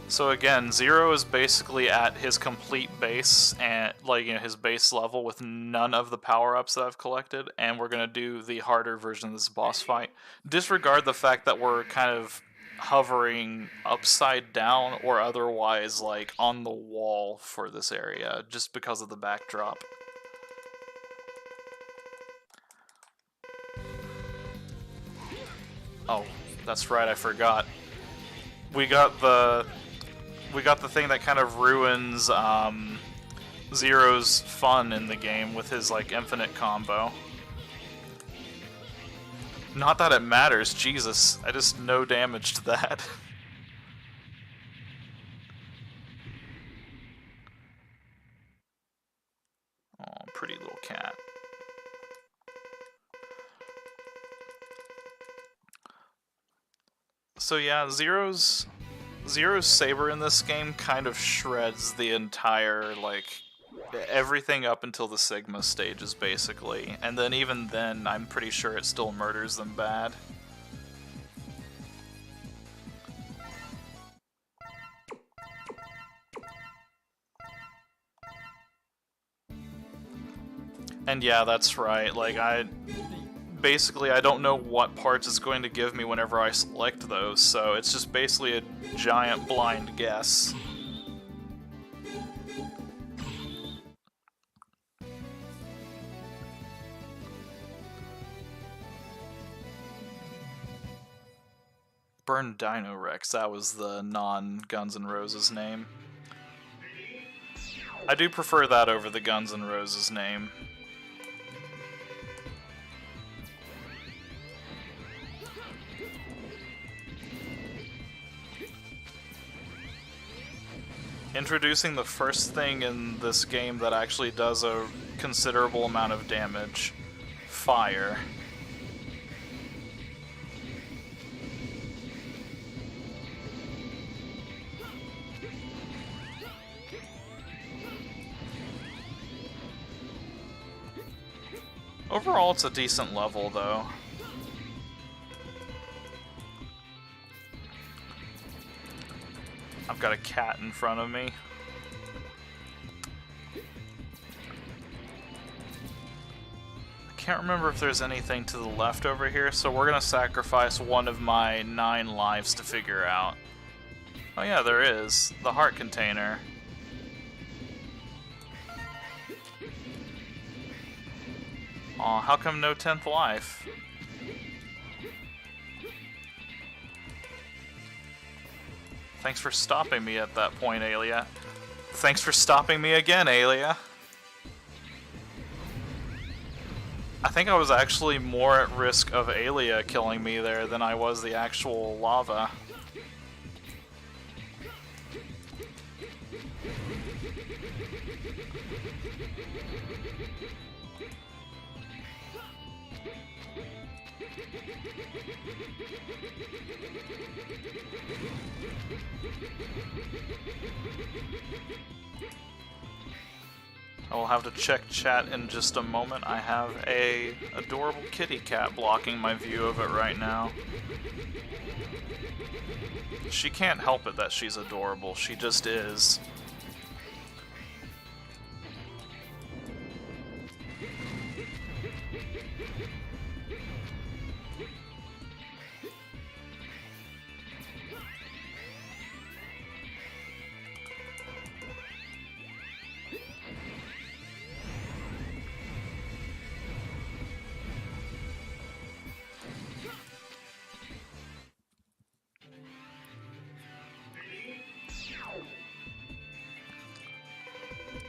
So again, Zero is basically at his complete base, and like, you know, his base level with none of the power-ups that I've collected, and we're gonna do the harder version of this boss fight. Disregard the fact that we're kind of hovering upside down or otherwise like on the wall for this area, just because of the backdrop. Oh, that's right, I forgot. We got the thing that kind of ruins Zero's fun in the game with his like infinite combo. Not that it matters, Jesus, I just no damage to that. Oh, pretty little cat. So yeah, Zero's saber in this game kind of shreds the entire, like, everything up until the Sigma stages, basically. And then even then, I'm pretty sure it still murders them bad. And yeah, that's right, like, basically, I don't know what parts it's going to give me whenever I select those, so it's just basically a giant blind guess. Burn Dino Rex, that was the non-Guns N' Roses name. I do prefer that over the Guns N' Roses name. Introducing the first thing in this game that actually does a considerable amount of damage. Fire. Overall, it's a decent level, though. I've got a cat in front of me. I can't remember if there's anything to the left over here, so we're gonna sacrifice one of my 9 lives to figure out. Oh yeah, there is. The heart container. Aw, how come no 10th life? Thanks for stopping me at that point, Alia. Thanks for stopping me again, Alia. I think I was actually more at risk of Alia killing me there than I was the actual lava. I will have to check chat in just a moment. I have a adorable kitty cat blocking my view of it right now. She can't help it that she's adorable, she just is.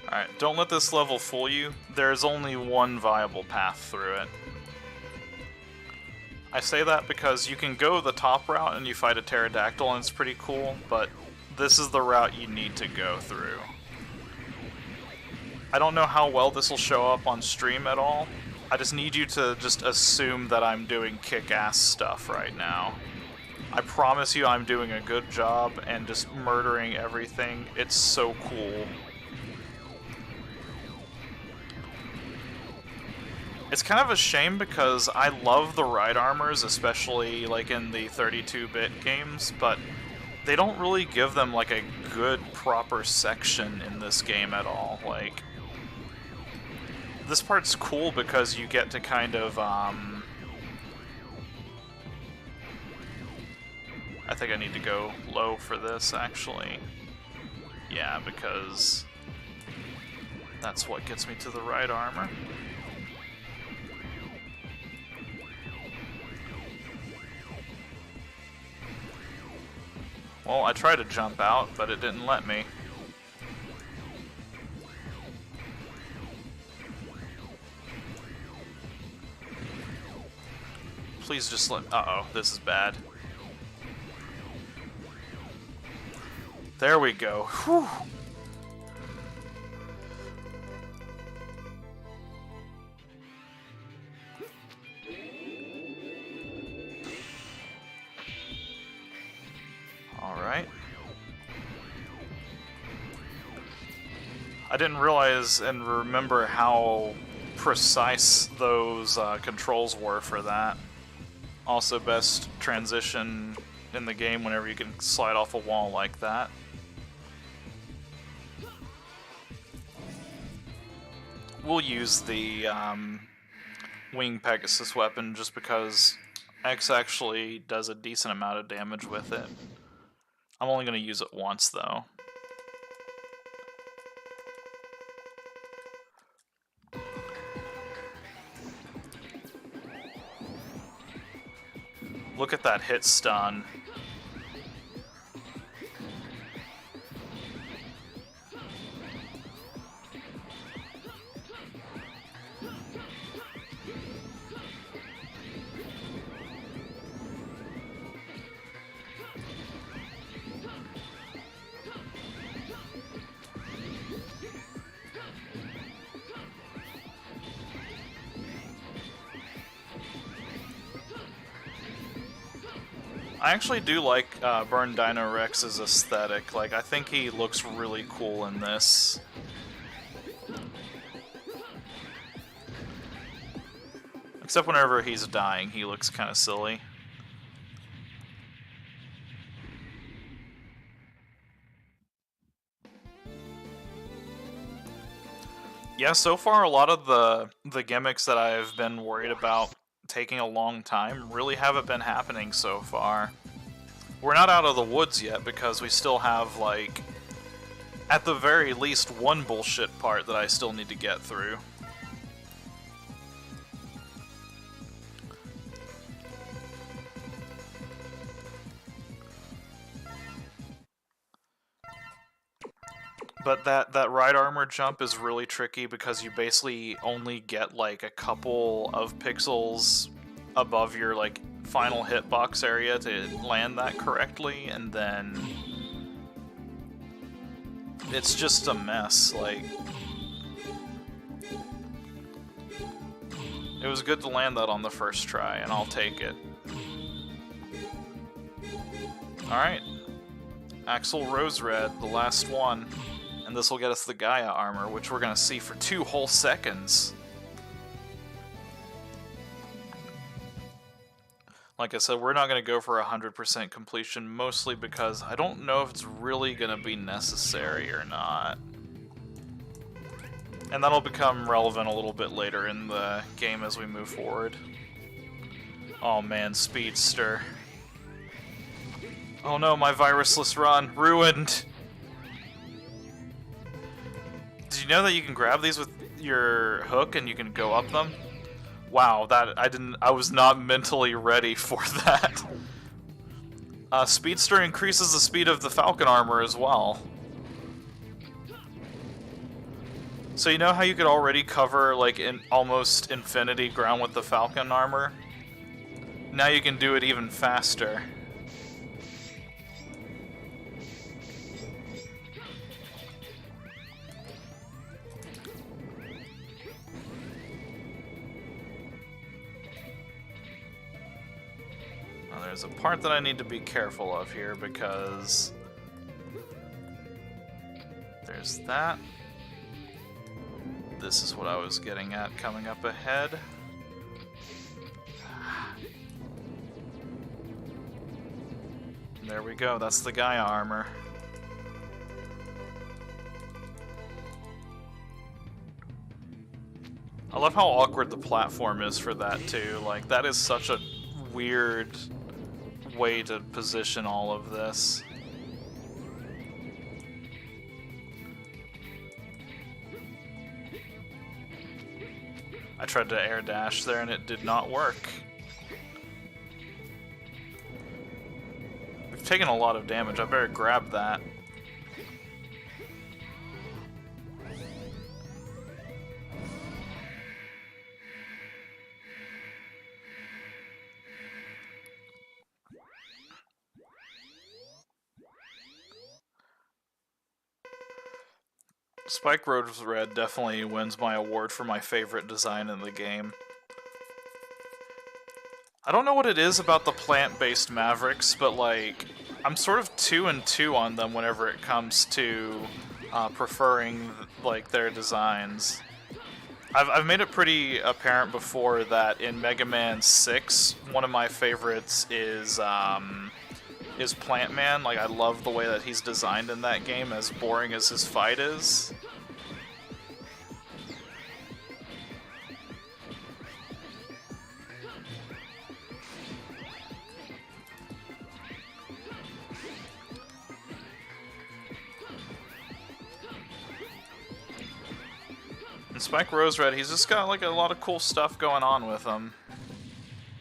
Alright, don't let this level fool you. There's only one viable path through it. I say that because you can go the top route and you fight a pterodactyl and it's pretty cool, but this is the route you need to go through. I don't know how well this will show up on stream at all. I just need you to just assume that I'm doing kick-ass stuff right now. I promise you I'm doing a good job and just murdering everything. It's so cool. It's kind of a shame because I love the ride armors, especially like in the 32-bit games, but they don't really give them like a good proper section in this game at all. Like, this part's cool because you get to kind of I think I need to go low for this, actually. Yeah, because that's what gets me to the ride armor. Well, I tried to jump out, but it didn't let me. Please just let... Uh-oh, this is bad. There we go. Whew. Alright. I didn't realize and remember how precise those controls were for that. Also, best transition in the game whenever you can slide off a wall like that. We'll use the Wing Pegasus weapon just because X actually does a decent amount of damage with it. I'm only going to use it once, though. Look at that hit stun. I actually do like Burn Dino Rex's aesthetic. Like, I think he looks really cool in this. Except whenever he's dying, he looks kind of silly. Yeah, so far a lot of the gimmicks that I've been worried about taking a long time really haven't been happening so far. We're not out of the woods yet because we still have, like, at the very least one bullshit part that I still need to get through. But that ride armor jump is really tricky because you basically only get like a couple of pixels above your like final hitbox area to land that correctly, and then it's just a mess. Like, it was good to land that on the first try, and I'll take it. Alright. Axel Rose Red, the last one. And this will get us the Gaia armor, which we're going to see for 2 whole seconds. Like I said, we're not going to go for 100% completion, mostly because I don't know if it's really going to be necessary or not. And that'll become relevant a little bit later in the game as we move forward. Oh man, Speedster. Oh no, my virusless run. Ruined! Did you know that you can grab these with your hook and you can go up them? Wow, I was not mentally ready for that. Speedster increases the speed of the Falcon armor as well. So you know how you could already cover like in almost infinity ground with the Falcon armor? Now you can do it even faster. Now there's a part that I need to be careful of here because there's that. This is what I was getting at coming up ahead. There we go, that's the Gaia armor. I love how awkward the platform is for that too. Like, that is such a weird way to position all of this. I tried to air dash there and it did not work. We've taken a lot of damage, I better grab that. Spike Rose Red definitely wins my award for my favorite design in the game. I don't know what it is about the plant-based Mavericks, but like, I'm sort of 2 and 2 on them whenever it comes to preferring like their designs. I've made it pretty apparent before that in Mega Man 6, one of my favorites is Plant Man. Like, I love the way that he's designed in that game, as boring as his fight is. And Spike Rose Red, he's just got like a lot of cool stuff going on with him.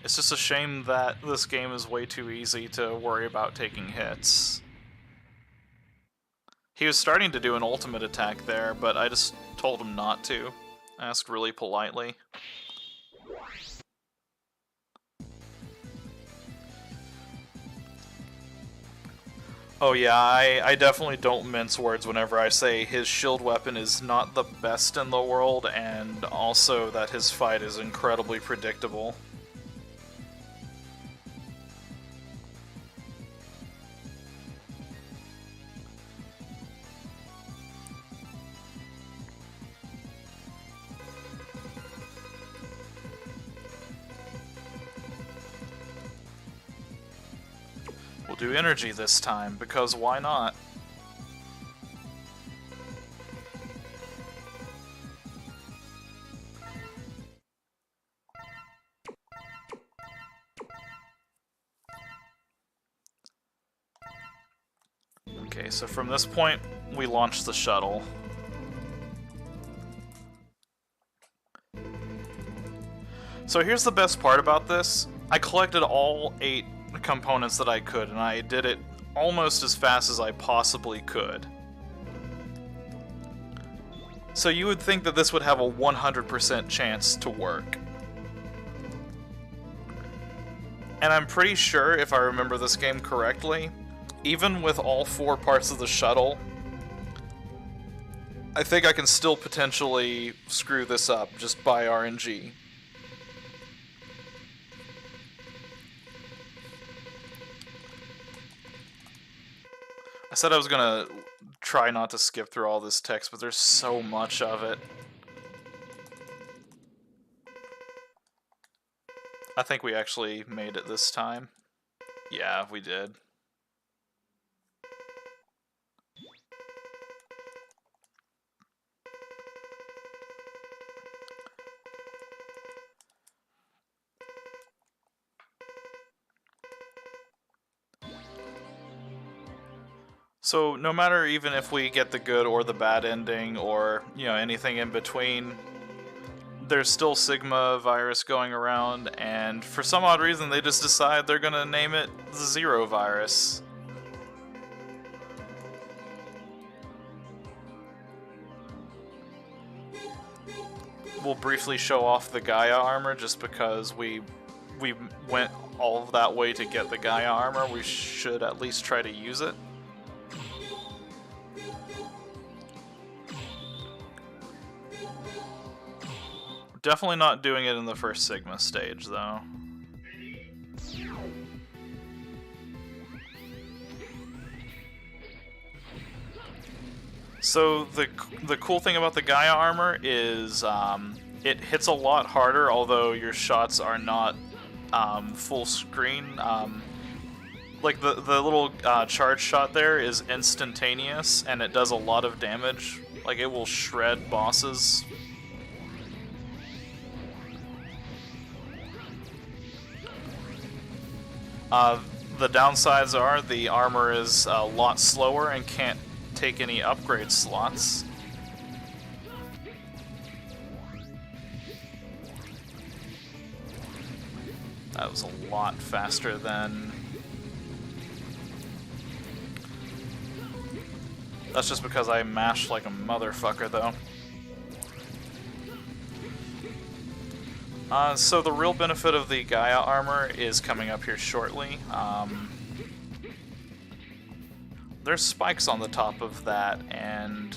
It's just a shame that this game is way too easy to worry about taking hits. He was starting to do an ultimate attack there, but I just told him not to. I asked really politely. Oh yeah, I definitely don't mince words whenever I say his shield weapon is not the best in the world, and also that his fight is incredibly predictable. We'll do energy this time, because why not? Okay, so from this point, we launch the shuttle. So here's the best part about this. I collected all 8 components that I could, and I did it almost as fast as I possibly could. So you would think that this would have a 100% chance to work. And I'm pretty sure, if I remember this game correctly, even with all 4 parts of the shuttle, I think I can still potentially screw this up just by RNG. I said I was gonna try not to skip through all this text, but there's so much of it. I think we actually made it this time. Yeah, we did. So no matter even if we get the good or the bad ending, or, you know, anything in between, there's still Sigma virus going around, and for some odd reason they just decide they're gonna name it the Zero virus. we'll briefly show off the Gaia armor just because we went all of that way to get the Gaia armor. We should at least try to use it. Definitely not doing it in the first Sigma stage, though. So the cool thing about the Gaia armor is it hits a lot harder, although your shots are not full screen. Like the little charge shot there is instantaneous, and it does a lot of damage. Like, it will shred bosses. The downsides are the armor is a lot slower and can't take any upgrade slots. That was a lot faster than... That's just because I mashed like a motherfucker, though. So the real benefit of the Gaia armor is coming up here shortly. There's spikes on the top of that, and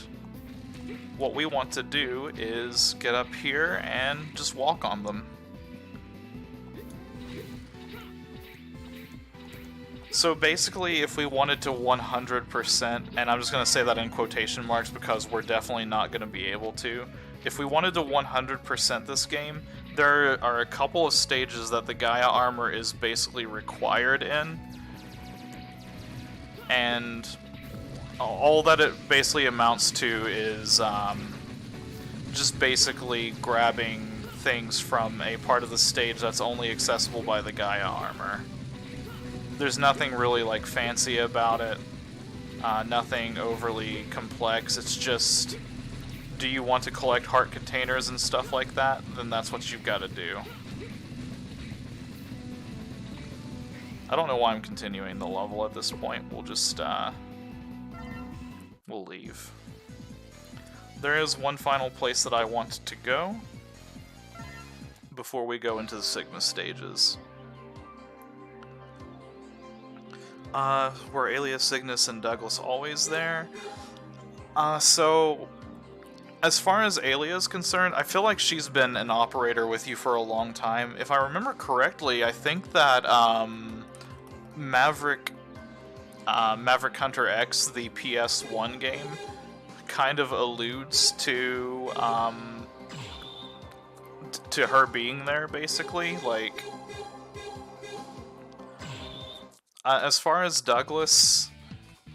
what we want to do is get up here and just walk on them. So basically, if we wanted to 100%, and I'm just going to say that in quotation marks because we're definitely not going to be able to, if we wanted to 100% this game, there are a couple of stages that the Gaia armor is basically required in, and all that it basically amounts to is just basically grabbing things from a part of the stage that's only accessible by the Gaia armor. There's nothing really like fancy about it, nothing overly complex. It's just, do you want to collect heart containers and stuff like that? Then that's what you've got to do. I don't know why I'm continuing the level at this point. We'll just, we'll leave. There is one final place that I want to go before we go into the Sigma stages. Were Alias, Cygnus, and Douglas always there? So, as far as Alia is concerned, I feel like she's been an operator with you for a long time. If I remember correctly, I think that, Maverick Hunter X, the PS1 game, kind of alludes to her being there, basically. Like, as far as Douglas,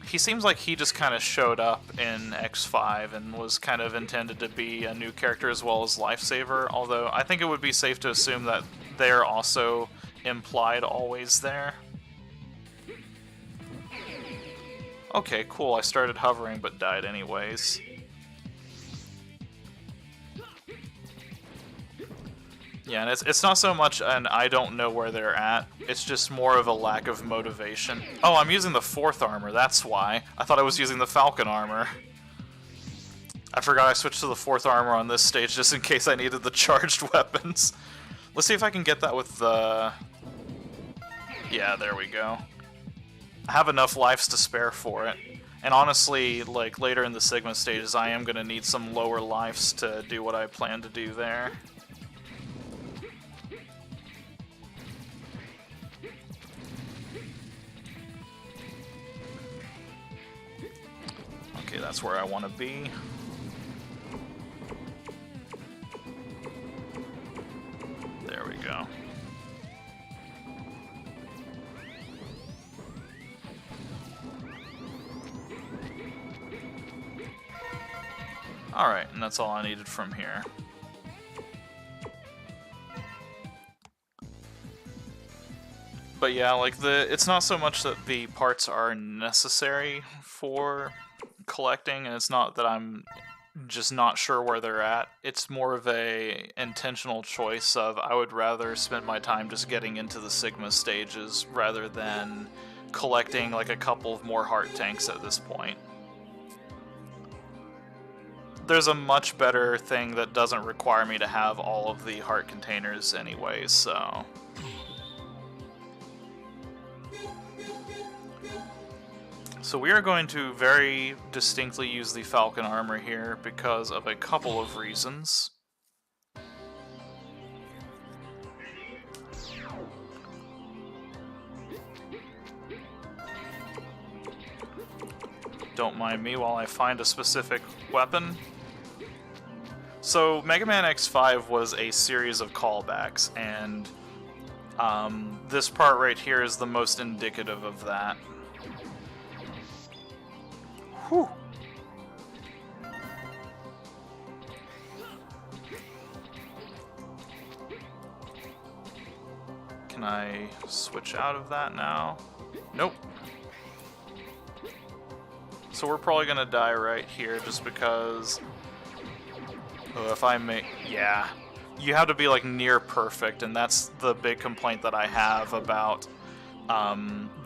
he seems like he just kind of showed up in X5 and was kind of intended to be a new character as well as Lifesaver, although I think it would be safe to assume that they're also implied always there. Okay, cool, I started hovering but died anyways. Yeah, and it's not so much an I don't know where they're at, it's just more of a lack of motivation. Oh, I'm using the 4th armor, that's why. I thought I was using the Falcon armor. I forgot I switched to the 4th armor on this stage just in case I needed the charged weapons. Let's see if I can get that with the... Yeah, there we go. I have enough lives to spare for it. And honestly, like, later in the Sigma stages, I am going to need some lower lives to do what I plan to do there. Okay, that's where I want to be. There we go. Alright, and that's all I needed from here. But yeah, like, it's not so much that the parts are necessary for collecting, and it's not that I'm just not sure where they're at. It's more of a intentional choice of I would rather spend my time just getting into the Sigma stages rather than collecting like a couple of more heart tanks at this point. there's a much better thing that doesn't require me to have all of the heart containers anyway, so... So we are going to very distinctly use the Falcon armor here because of a couple of reasons. Don't mind me while I find a specific weapon. So Mega Man X5 was a series of callbacks, and this part right here is the most indicative of that. Whew. Can I switch out of that now? Nope. So we're probably gonna die right here just because... Oh, if I make... Yeah. You have to be like near perfect, and that's the big complaint that I have about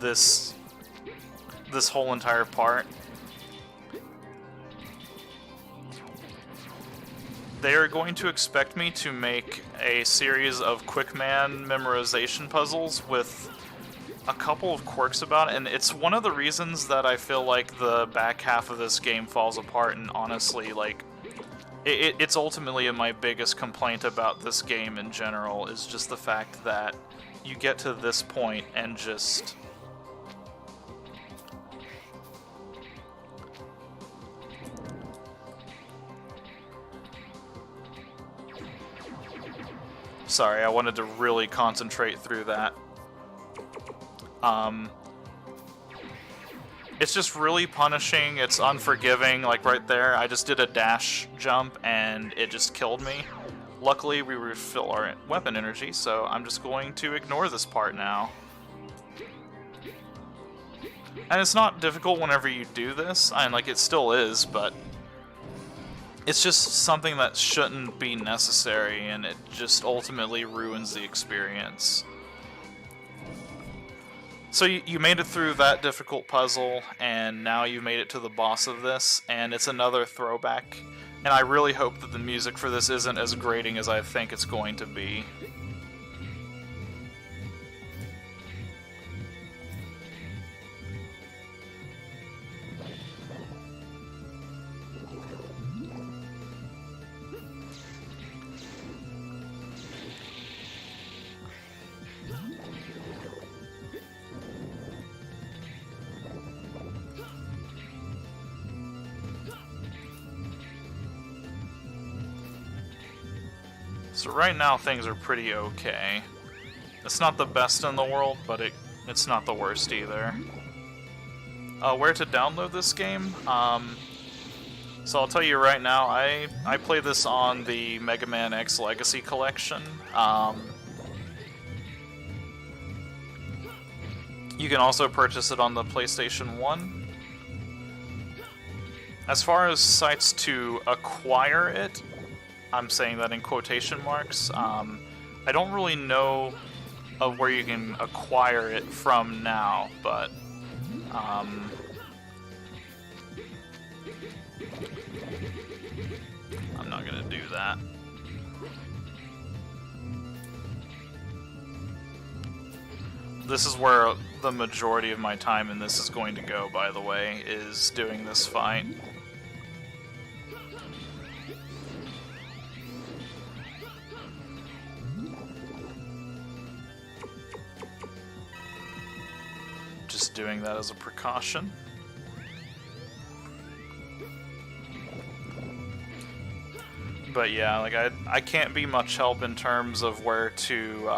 this whole entire part. They are going to expect me to make a series of Quickman memorization puzzles with a couple of quirks about it, and it's one of the reasons that I feel like the back half of this game falls apart, and honestly, like, it's ultimately my biggest complaint about this game in general, is just the fact that you get to this point and just... Sorry, I wanted to really concentrate through that. It's just really punishing, it's unforgiving, like right there, I just did a dash jump and it just killed me. Luckily, we refill our weapon energy, so I'm just going to ignore this part now. And it's not difficult whenever you do this, and like it still is, but it's just something that shouldn't be necessary, and it just ultimately ruins the experience. So you made it through that difficult puzzle, and now you've made it to the boss of this, and it's another throwback. And I really hope that the music for this isn't as grating as I think it's going to be. So right now things are pretty okay. It's not the best in the world, but it's not the worst either. Where to download this game? So I'll tell you right now, I play this on the Mega Man X Legacy Collection. You can also purchase it on the PlayStation 1. As far as sites to acquire it, I'm saying that in quotation marks, I don't really know of where you can acquire it from now, but I'm not gonna do that. This is where the majority of my time in this is going to go, by the way, is doing this fight. Just doing that as a precaution. But yeah, like I can't be much help in terms of where to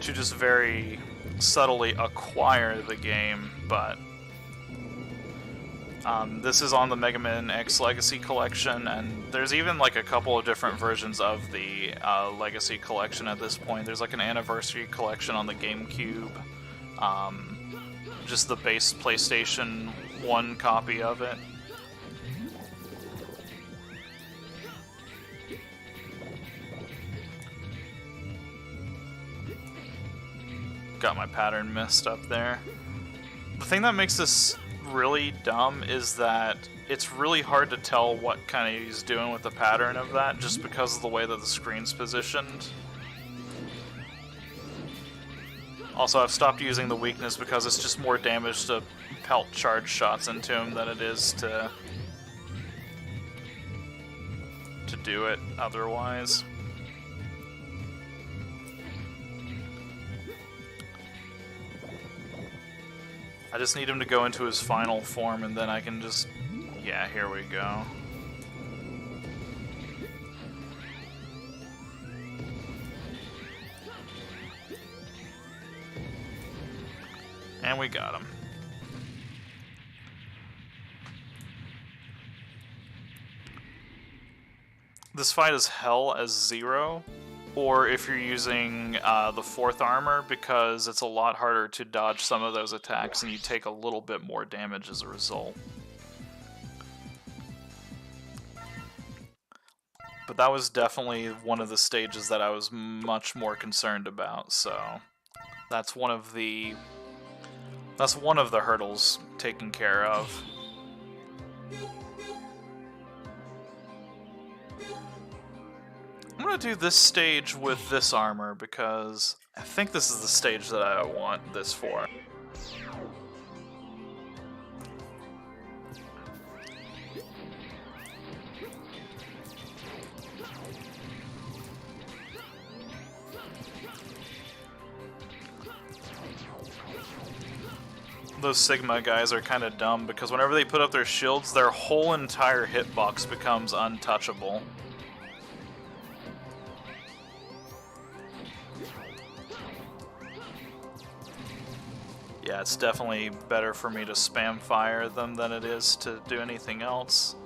just very subtly acquire the game, but this is on the Mega Man X Legacy Collection, and there's even like a couple of different versions of the Legacy Collection at this point. There's like an Anniversary Collection on the GameCube, just the base PlayStation 1 copy of it. Got my pattern missed up there. The thing that makes this really dumb is that it's really hard to tell what kind of he's doing with the pattern of that just because of the way that the screen's positioned. Also, I've stopped using the weakness because it's just more damage to pelt charge shots into him than it is to do it otherwise. I just need him to go into his final form and then I can just... Yeah, here we go. And we got him. This fight is hell as 0, or if you're using the 4th armor, because it's a lot harder to dodge some of those attacks and you take a little bit more damage as a result. But that was definitely one of the stages that I was much more concerned about, so that's one of the hurdles taken care of. I'm gonna do this stage with this armor because I think this is the stage that I want this for. Those Sigma guys are kind of dumb because whenever they put up their shields, their whole entire hitbox becomes untouchable. Yeah, it's definitely better for me to spam fire them than it is to do anything else.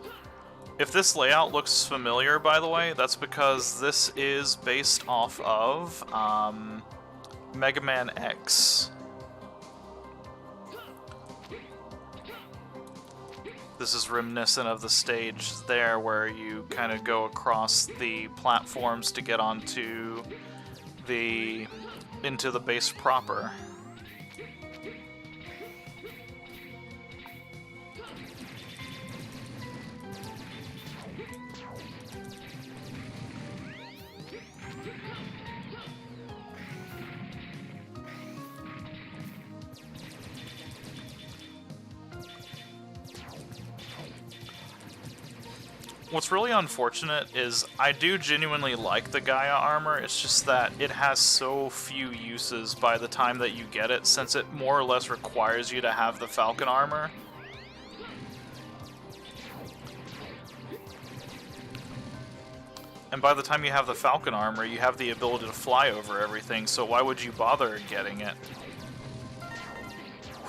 If this layout looks familiar, by the way, that's because this is based off of Megaman X. This is reminiscent of the stage there where you kind of go across the platforms to get onto into the base proper. What's really unfortunate is I do genuinely like the Gaia armor, it's just that it has so few uses by the time that you get it, since it more or less requires you to have the Falcon armor. And by the time you have the Falcon armor, you have the ability to fly over everything, so why would you bother getting it?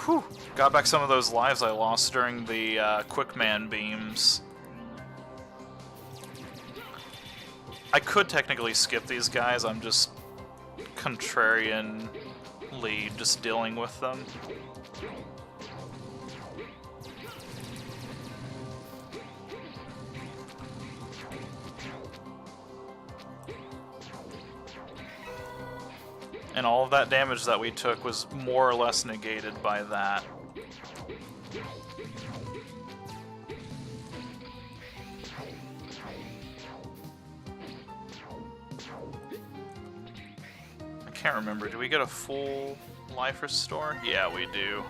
Whew! Got back some of those lives I lost during the Quickman beams. I could technically skip these guys, I'm just contrarianly just dealing with them. And all of that damage that we took was more or less negated by that. I can't remember, do we get a full life restore? Yeah, we do.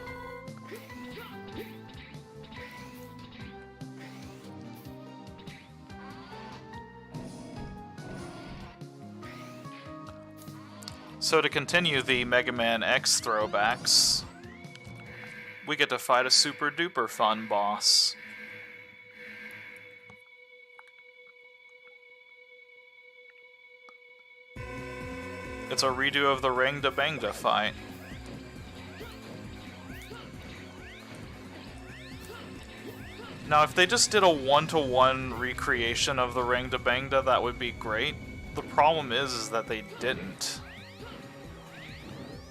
So to continue the Mega Man X throwbacks, we get to fight a super duper fun boss. It's a redo of the Rangda Bangda fight. Now, if they just did a one-to-one recreation of the Rangda Bangda, that would be great. The problem is that they didn't.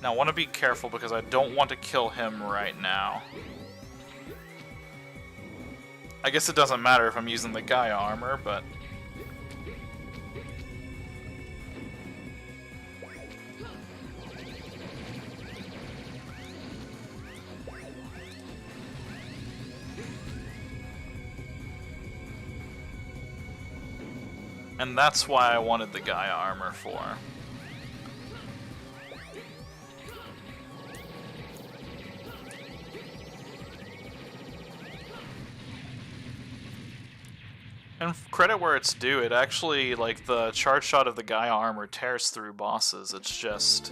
Now, I want to be careful because I don't want to kill him right now. I guess it doesn't matter if I'm using the Gaia armor, but... And that's why I wanted the Gaia armor for. And credit where it's due, it actually, like, the charge shot of the Gaia armor tears through bosses. It's just...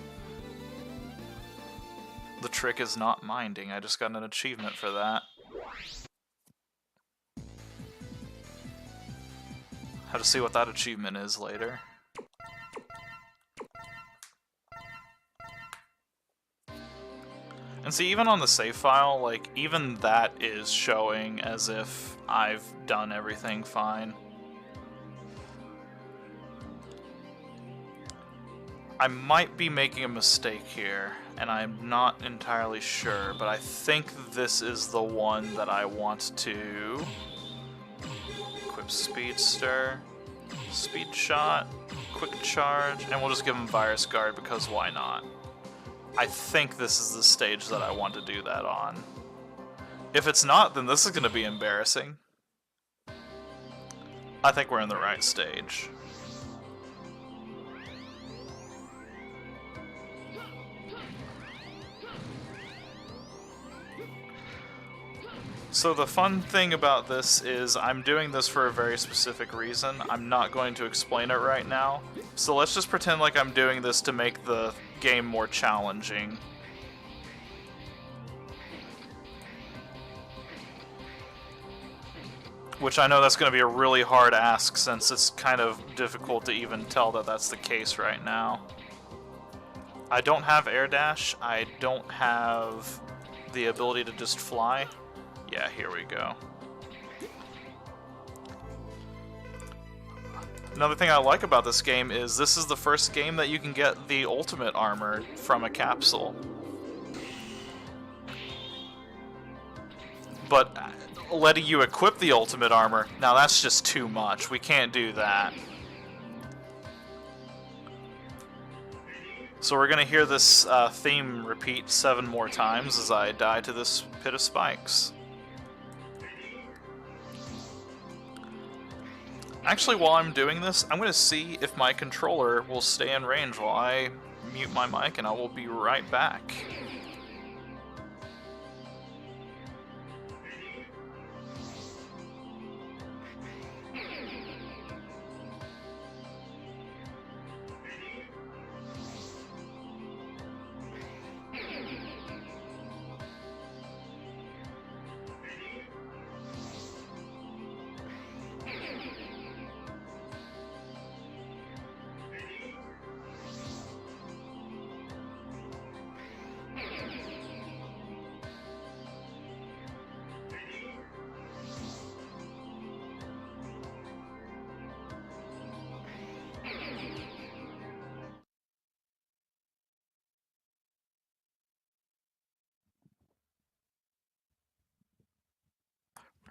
the trick is not minding. I just got an achievement for that. How to see what that achievement is later. And see, even on the save file, like, even that is showing as if I've done everything fine. I might be making a mistake here, and I'm not entirely sure, but I think this is the one that I want to equip Speedster, Speed Shot, Quick Charge, and we'll just give him Virus Guard because why not? I think this is the stage that I want to do that on. If it's not, then this is going to be embarrassing. I think we're in the right stage. So the fun thing about this is I'm doing this for a very specific reason. I'm not going to explain it right now. So let's just pretend like I'm doing this to make the game more challenging. Which I know that's going to be a really hard ask since it's kind of difficult to even tell that that's the case right now. I don't have air dash. I don't have the ability to just fly. Yeah, here we go. Another thing I like about this game is this is the first game that you can get the ultimate armor from a capsule. But letting you equip the ultimate armor, now that's just too much. We can't do that. So we're gonna hear this theme repeat 7 more times as I die to this pit of spikes. Actually, while I'm doing this, I'm going to see if my controller will stay in range while I mute my mic, and I will be right back.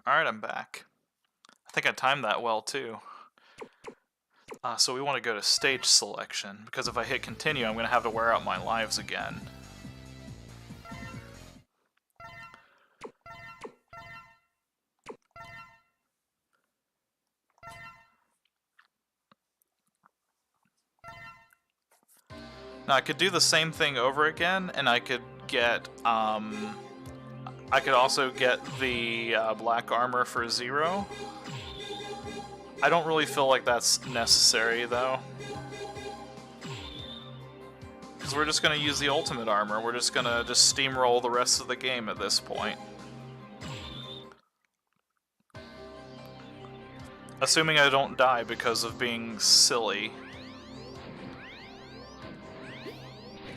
Alright, I'm back. I think I timed that well, too. So we want to go to stage selection, because if I hit continue, I'm going to have to wear out my lives again. Now, I could do the same thing over again, and I could get, I could also get the black armor for 0. I don't really feel like that's necessary, though. Because we're just going to use the ultimate armor. We're just going to steamroll the rest of the game at this point. Assuming I don't die because of being silly.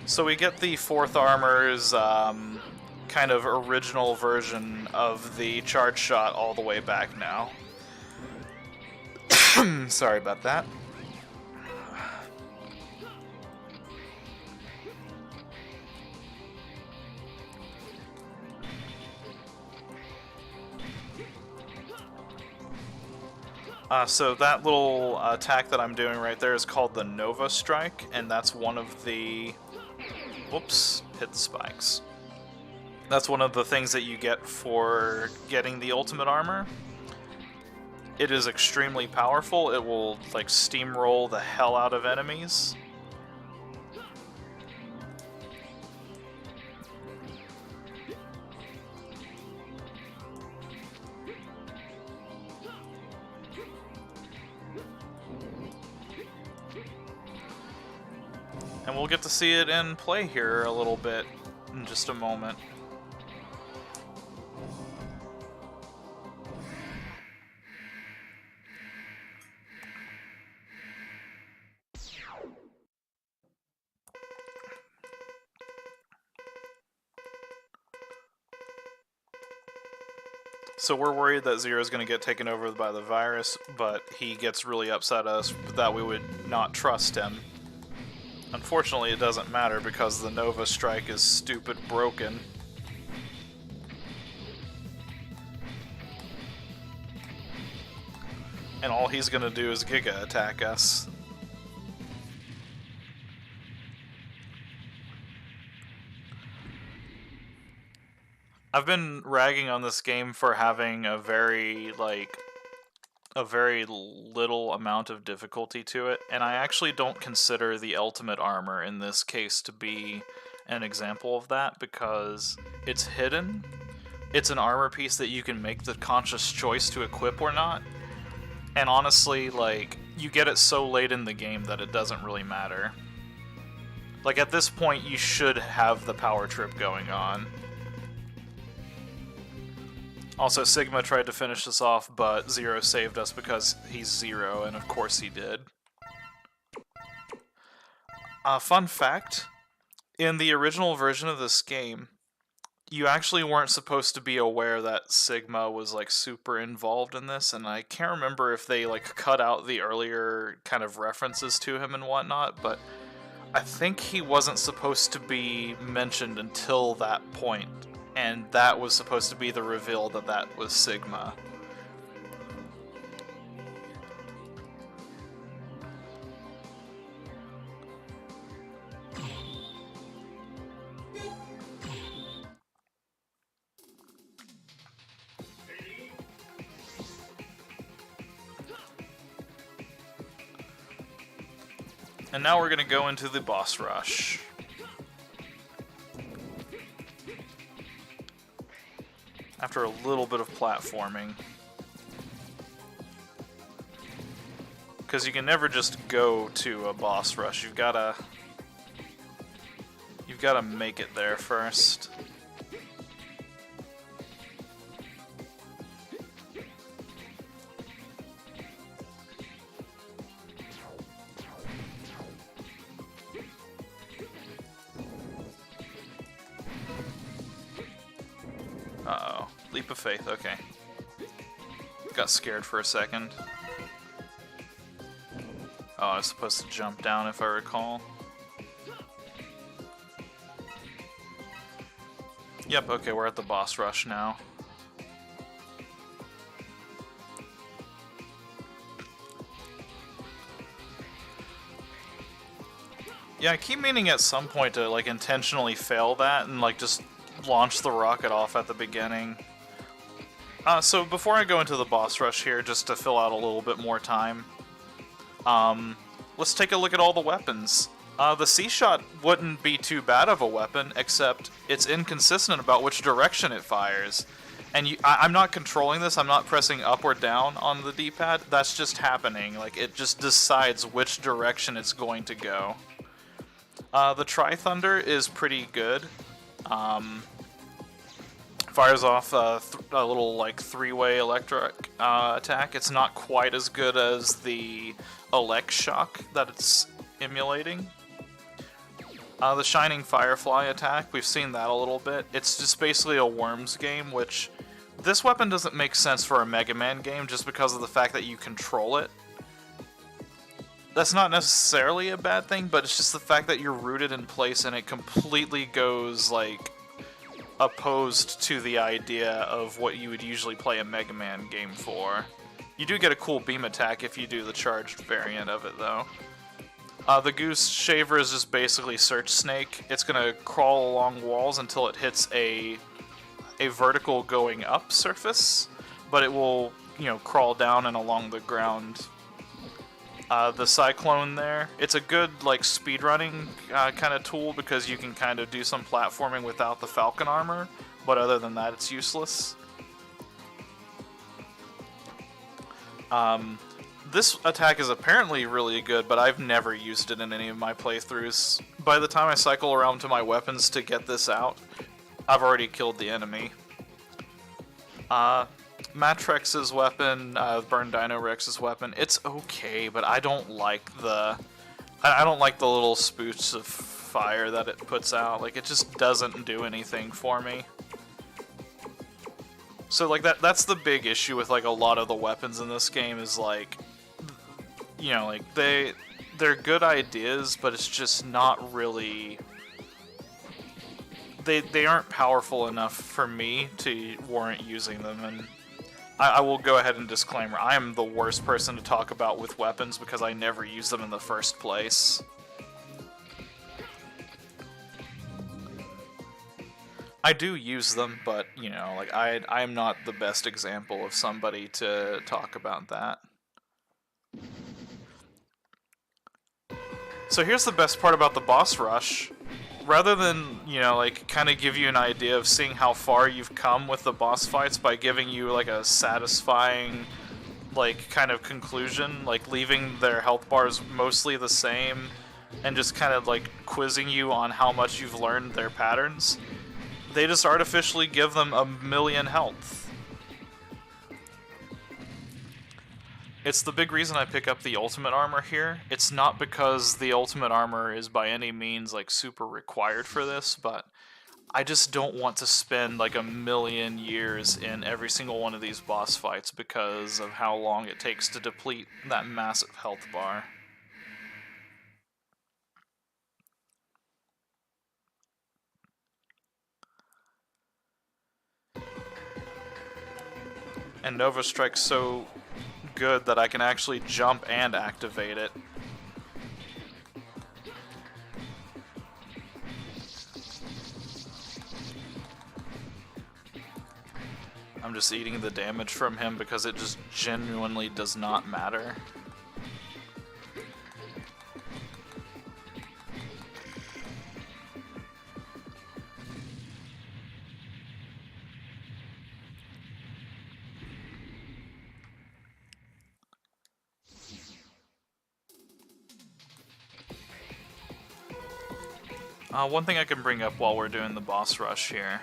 So we get the 4th armor's kind of original version of the charge shot all the way back now. Sorry about that. So that little attack that I'm doing right there is called the Nova Strike, and that's one of the... Whoops, hit the spikes. That's one of the things that you get for getting the ultimate armor. It is extremely powerful. It will, like, steamroll the hell out of enemies. And we'll get to see it in play here a little bit in just a moment. So we're worried that Zero's going to get taken over by the virus, but he gets really upset at us that we would not trust him. Unfortunately, it doesn't matter because the Nova Strike is stupid broken. And all he's going to do is Giga attack us. I've been ragging on this game for having a very little amount of difficulty to it, and I actually don't consider the ultimate armor in this case to be an example of that because it's hidden. It's an armor piece that you can make the conscious choice to equip or not, and honestly, like, you get it so late in the game that it doesn't really matter. Like, at this point, you should have the power trip going on. Also, Sigma tried to finish this off, but Zero saved us because he's Zero, and of course he did. Fun fact, in the original version of this game, you actually weren't supposed to be aware that Sigma was, like, super involved in this, and I can't remember if they, like, cut out the earlier kind of references to him and whatnot, but I think he wasn't supposed to be mentioned until that point. And that was supposed to be the reveal that that was Sigma. And now we're gonna go into the boss rush. After a little bit of platforming. Because you can never just go to a boss rush, you've gotta make it there first. Uh-oh. Leap of faith, okay. Got scared for a second. Oh, I was supposed to jump down if I recall. Yep, okay, we're at the boss rush now. Yeah, I keep meaning at some point to, like, intentionally fail that and, like, just launch the rocket off at the beginning. So before I go into the boss rush here, just to fill out a little bit more time, let's take a look at all the weapons. The C-Shot wouldn't be too bad of a weapon, except it's inconsistent about which direction it fires. And I'm not controlling this, I'm not pressing up or down on the D-pad, that's just happening. Like, it just decides which direction it's going to go. The Tri-Thunder is pretty good. Fires off a little, like, three-way electric attack. It's not quite as good as the Elect Shock that it's emulating. The Shining Firefly attack, we've seen that a little bit. It's just basically a Worms game, which this weapon doesn't make sense for a Mega Man game just because of the fact that you control it. That's not necessarily a bad thing, but it's just the fact that you're rooted in place and it completely goes, like, opposed to the idea of what you would usually play a Mega Man game for. You do get a cool beam attack if you do the charged variant of it, though. The Goose Shaver is just basically Search Snake. It's gonna crawl along walls until it hits a vertical going up surface, but it will crawl down and along the ground. The Cyclone there, it's a good like speedrunning kind of tool because you can kind of do some platforming without the Falcon armor, but other than that it's useless. This attack is apparently really good, but I've never used it in any of my playthroughs. By the time I cycle around to my weapons to get this out, I've already killed the enemy. Matrex's weapon, Burn Dino Rex's weapon, it's okay, but I don't like the little spoots of fire that it puts out. Like, it just doesn't do anything for me. So like that's the big issue with like a lot of the weapons in this game is like, like they're good ideas, but it's just not really. They aren't powerful enough for me to warrant using them, and I will go ahead and disclaimer, I am the worst person to talk about with weapons because I never use them in the first place. I do use them, but, like, I'm not the best example of somebody to talk about that. So here's the best part about the boss rush. Rather than, like, kind of give you an idea of seeing how far you've come with the boss fights by giving you, like, a satisfying, like, kind of conclusion, like, leaving their health bars mostly the same, and just kind of, like, quizzing you on how much you've learned their patterns, they just artificially give them 1,000,000 health. It's the big reason I pick up the ultimate armor here. It's not because the ultimate armor is by any means like super required for this, but I just don't want to spend like 1,000,000 years in every single one of these boss fights because of how long it takes to deplete that massive health bar. And Nova Strike's so good that I can actually jump and activate it. I'm just eating the damage from him because it just genuinely does not matter. One thing I can bring up while we're doing the boss rush here.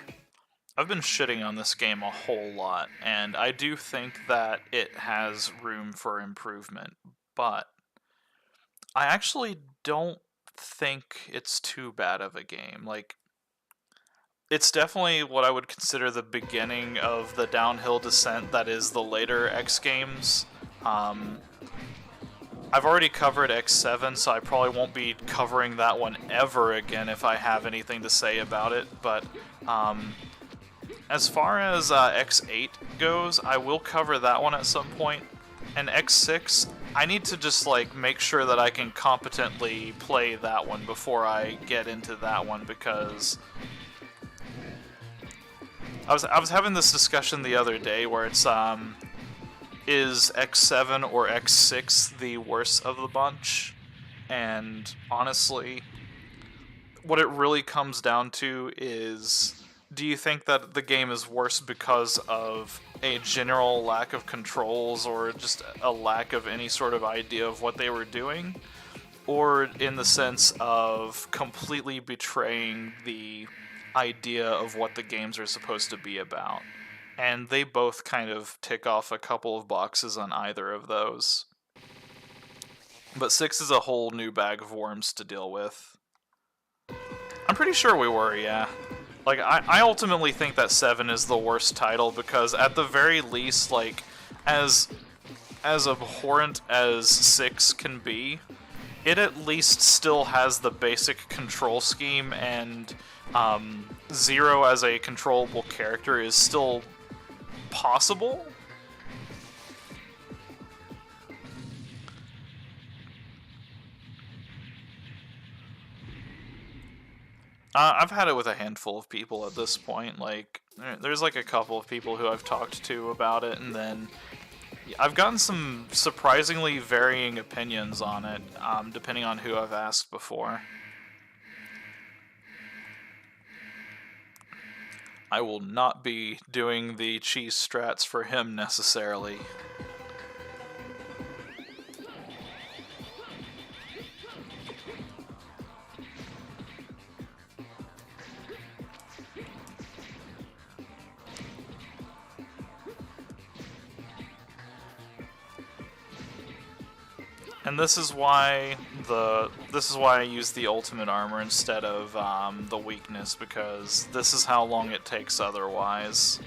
I've been shitting on this game a whole lot, and I do think that it has room for improvement, but I actually don't think it's too bad of a game. Like, it's definitely what I would consider the beginning of the downhill descent that is the later X games. I've already covered X7, so I probably won't be covering that one ever again if I have anything to say about it, but as far as X8 goes, I will cover that one at some point, and X6, I need to just like make sure that I can competently play that one before I get into that one, because I was having this discussion the other day where it's is X7 or X6 the worst of the bunch? And honestly, what it really comes down to is, do you think that the game is worse because of a general lack of controls or just a lack of any sort of idea of what they were doing? Or in the sense of completely betraying the idea of what the games are supposed to be about? And they both kind of tick off a couple of boxes on either of those. But 6 is a whole new bag of worms to deal with. I'm pretty sure we were, yeah. Like, I ultimately think that 7 is the worst title because at the very least, like, as abhorrent as 6 can be, it at least still has the basic control scheme, and Zero as a controllable character is still possible. I've had it with a handful of people at this point. Like, there's like a couple of people who I've talked to about it, and then I've gotten some surprisingly varying opinions on it, depending on who I've asked before. I will not be doing the cheese strats for him necessarily. And this is why I use the ultimate armor instead of the weakness, because this is how long it takes otherwise.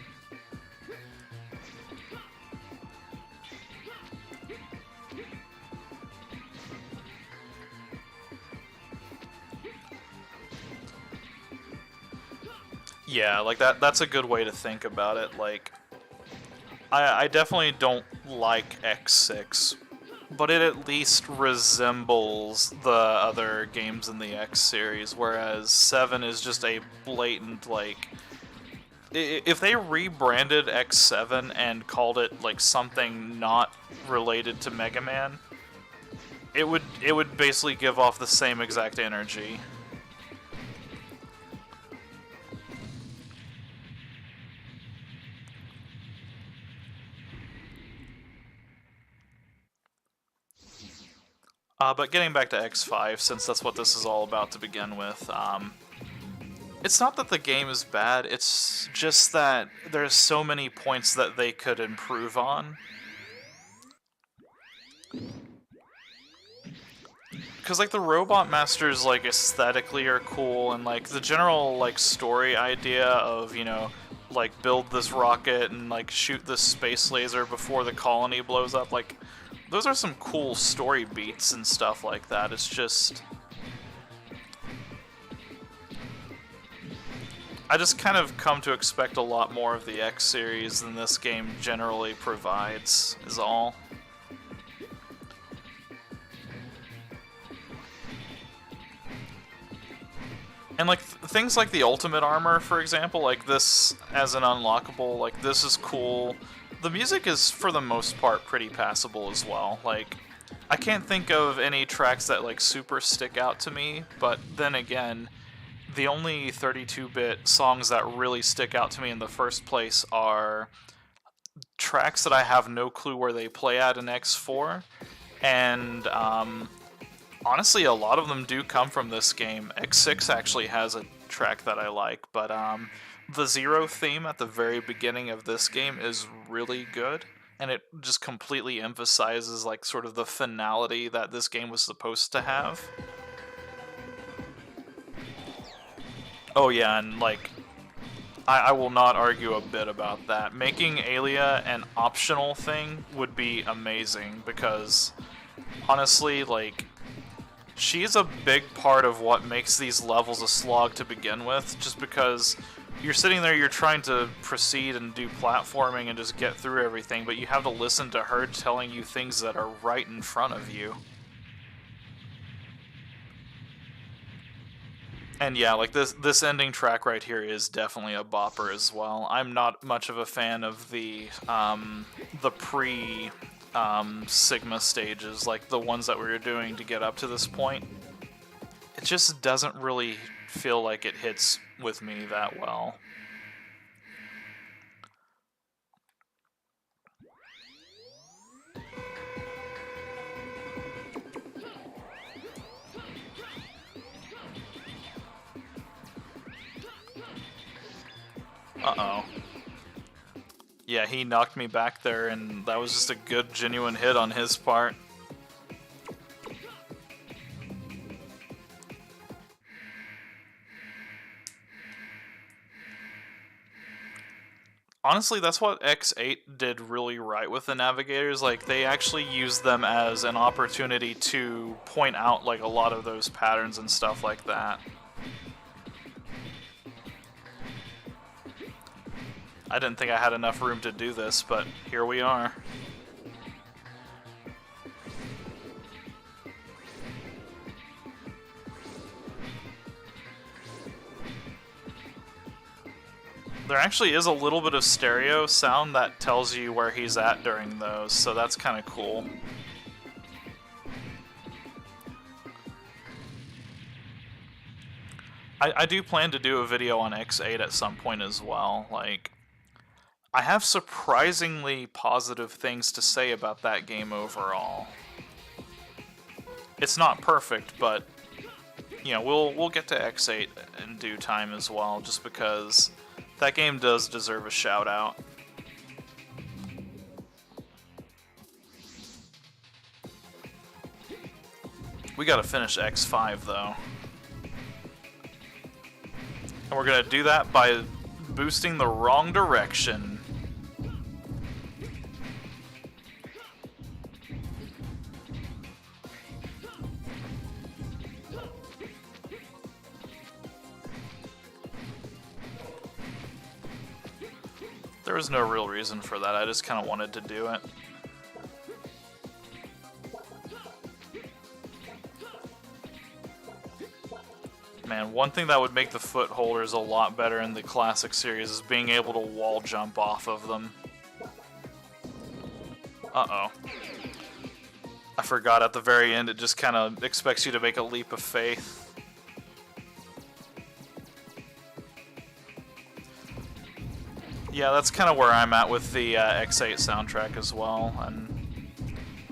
Yeah, like that's a good way to think about it. Like, I definitely don't like X6, but it at least resembles the other games in the X series, whereas 7 is just a blatant, like... If they rebranded X7 and called it, like, something not related to Mega Man, it would basically give off the same exact energy. But getting back to X5, since that's what this is all about to begin with, it's not that the game is bad, it's just that there's so many points that they could improve on. Because, like, the Robot Masters, like, aesthetically are cool, and, like, the general, like, story idea of, you know, like, build this rocket and, like, shoot this space laser before the colony blows up, like... Those are some cool story beats and stuff like that. It's just... I just kind of come to expect a lot more of the X series than this game generally provides, is all. And, like, things like the ultimate armor, for example, like this as an unlockable, like, this is cool. The music is, for the most part, pretty passable as well. Like, I can't think of any tracks that, like, super stick out to me, but then again, the only 32-bit songs that really stick out to me in the first place are tracks that I have no clue where they play at in X4, and, honestly, a lot of them do come from this game. X6 actually has a track that I like, but, the Zero theme at the very beginning of this game is really good, and it just completely emphasizes, like, sort of the finality that this game was supposed to have. Oh yeah, and, like, I will not argue a bit about that. Making Alia an optional thing would be amazing, because, honestly, like, she's a big part of what makes these levels a slog to begin with, just because you're sitting there, you're trying to proceed and do platforming and just get through everything, but you have to listen to her telling you things that are right in front of you. And yeah, like this ending track right here is definitely a bopper as well. I'm not much of a fan of the pre Sigma stages, like the ones that we were doing to get up to this point. It just doesn't really feel like it hits with me that well. Uh-oh. Yeah, he knocked me back there, and that was just a good, genuine hit on his part. Honestly, that's what X8 did really right with the navigators. Like, they actually used them as an opportunity to point out, like, a lot of those patterns and stuff like that. I didn't think I had enough room to do this, but here we are. There actually is a little bit of stereo sound that tells you where he's at during those, so that's kind of cool. I do plan to do a video on X8 at some point as well. Like, I have surprisingly positive things to say about that game overall. It's not perfect, but you know, we'll get to X8 in due time as well, just because that game does deserve a shout out. We gotta finish X5 though. And we're gonna do that by boosting the wrong direction. There was no real reason for that, I just kind of wanted to do it. Man, one thing that would make the foot holders a lot better in the classic series is being able to wall jump off of them. Uh-oh. I forgot at the very end it just kind of expects you to make a leap of faith. Yeah, that's kind of where I'm at with the X8 soundtrack as well, and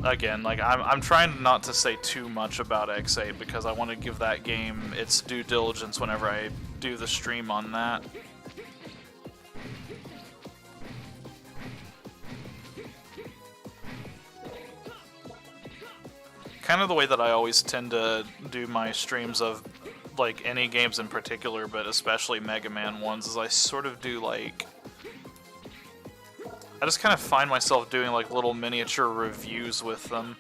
again, like, I'm trying not to say too much about X8 because I want to give that game its due diligence whenever I do the stream on that. Kind of the way that I always tend to do my streams of, like, any games in particular, but especially Mega Man ones, is I sort of do, like, I just kind of find myself doing like little miniature reviews with them.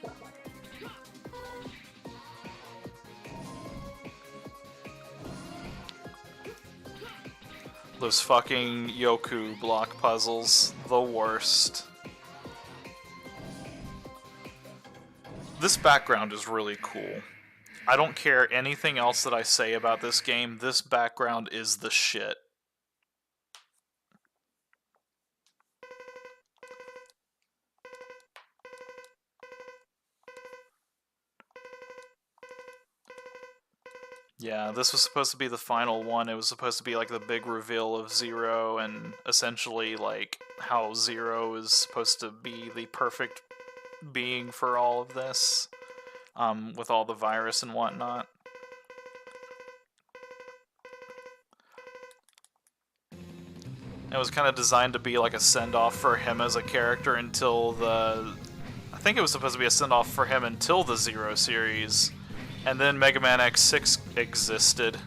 Those fucking Yoku block puzzles, the worst. This background is really cool. I don't care anything else that I say about this game, this background is the shit. Yeah, this was supposed to be the final one. It was supposed to be like the big reveal of Zero, and essentially like how Zero is supposed to be the perfect being for all of this, with all the virus and whatnot. It was kind of designed to be like a send-off for him as a character until the... I think it was supposed to be a send-off for him until the Zero series. And then Mega Man X6 existed.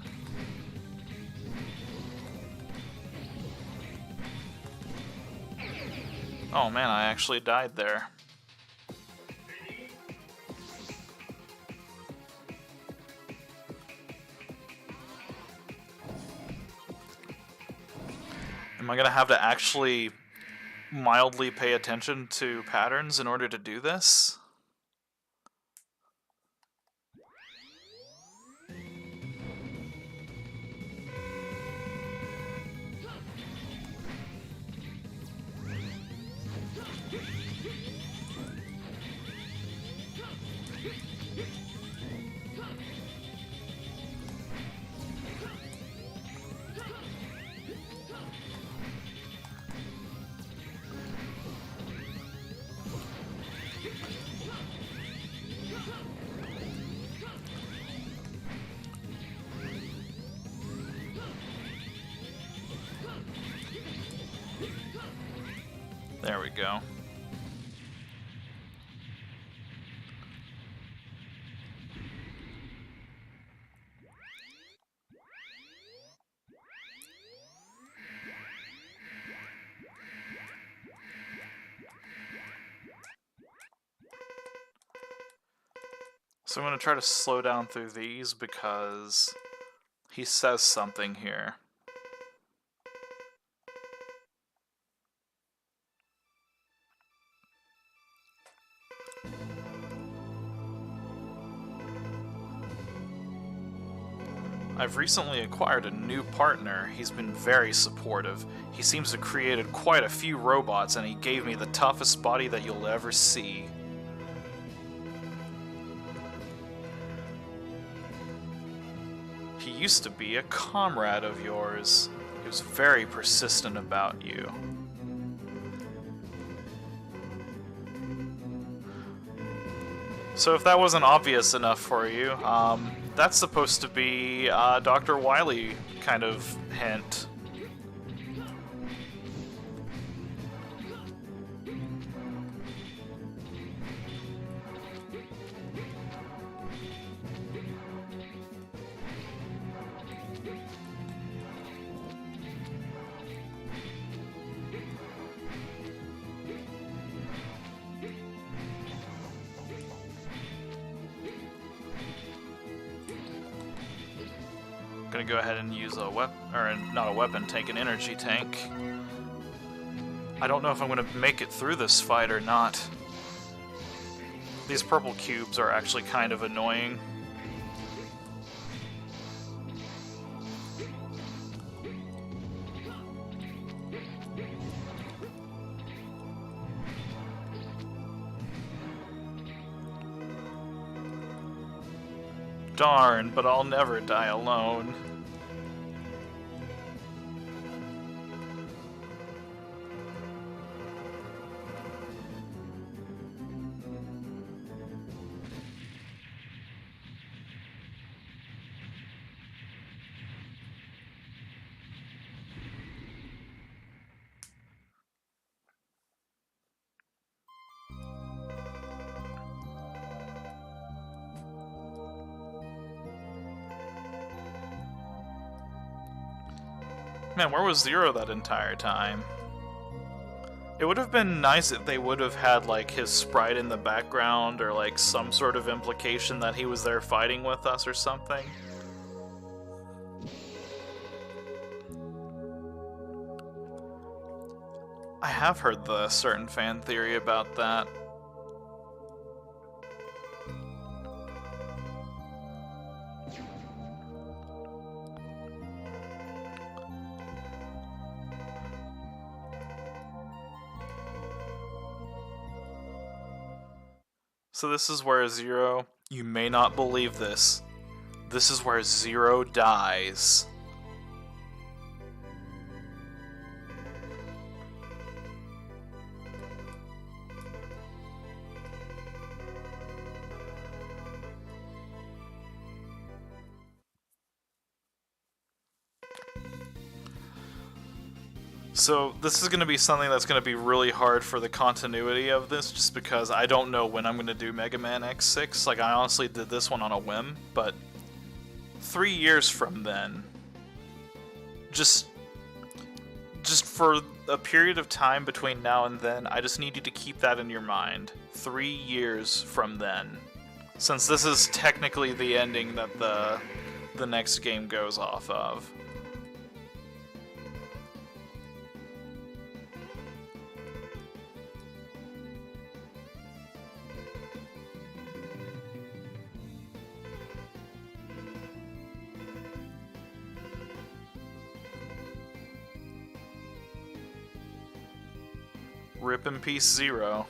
Oh man, I actually died there. Am I gonna have to actually mildly pay attention to patterns in order to do this? There we go. So I'm going to try to slow down through these because he says something here. I've recently acquired a new partner. He's been very supportive. He seems to have created quite a few robots, and he gave me the toughest body that you'll ever see. He used to be a comrade of yours. He was very persistent about you. So if that wasn't obvious enough for you, that's supposed to be Dr. Wily kind of hint. Gonna go ahead and use a weapon, or not a weapon, take an energy tank. I don't know if I'm gonna make it through this fight or not. These purple cubes are actually kind of annoying. Darn, but I'll never die alone. Man, where was Zero that entire time? It would have been nice if they would have had, like, his sprite in the background, or, like, some sort of implication that he was there fighting with us or something. I have heard the certain fan theory about that. So this is where Zero, you may not believe this, this is where Zero dies. So this is going to be something that's going to be really hard for the continuity of this, just because I don't know when I'm going to do Mega Man X6. Like, I honestly did this one on a whim, but 3 years from then, just for a period of time between now and then, I just need you to keep that in your mind. 3 years from then. Since this is technically the ending that the next game goes off of. Rip in peace, Zero.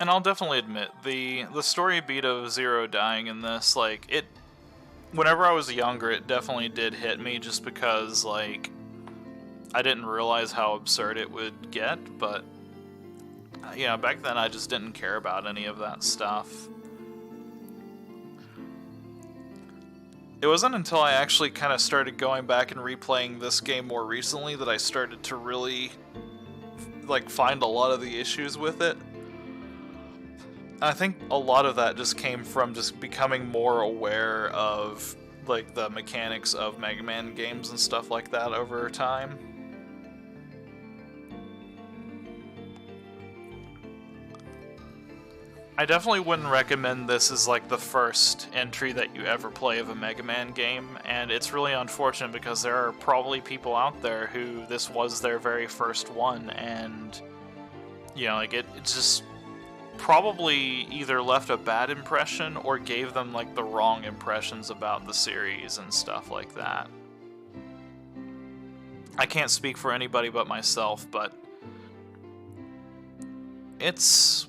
And I'll definitely admit, the story beat of Zero dying in this, like, it... Whenever I was younger, it definitely did hit me, just because, like, I didn't realize how absurd it would get, but, yeah, back then I just didn't care about any of that stuff. It wasn't until I actually kind of started going back and replaying this game more recently that I started to really, like, find a lot of the issues with it. I think a lot of that just came from just becoming more aware of, like, the mechanics of Mega Man games and stuff like that over time. I definitely wouldn't recommend this as like the first entry that you ever play of a Mega Man game, and it's really unfortunate because there are probably people out there who this was their very first one, and you know, like it just probably either left a bad impression or gave them like the wrong impressions about the series and stuff like that. I can't speak for anybody but myself, but it's...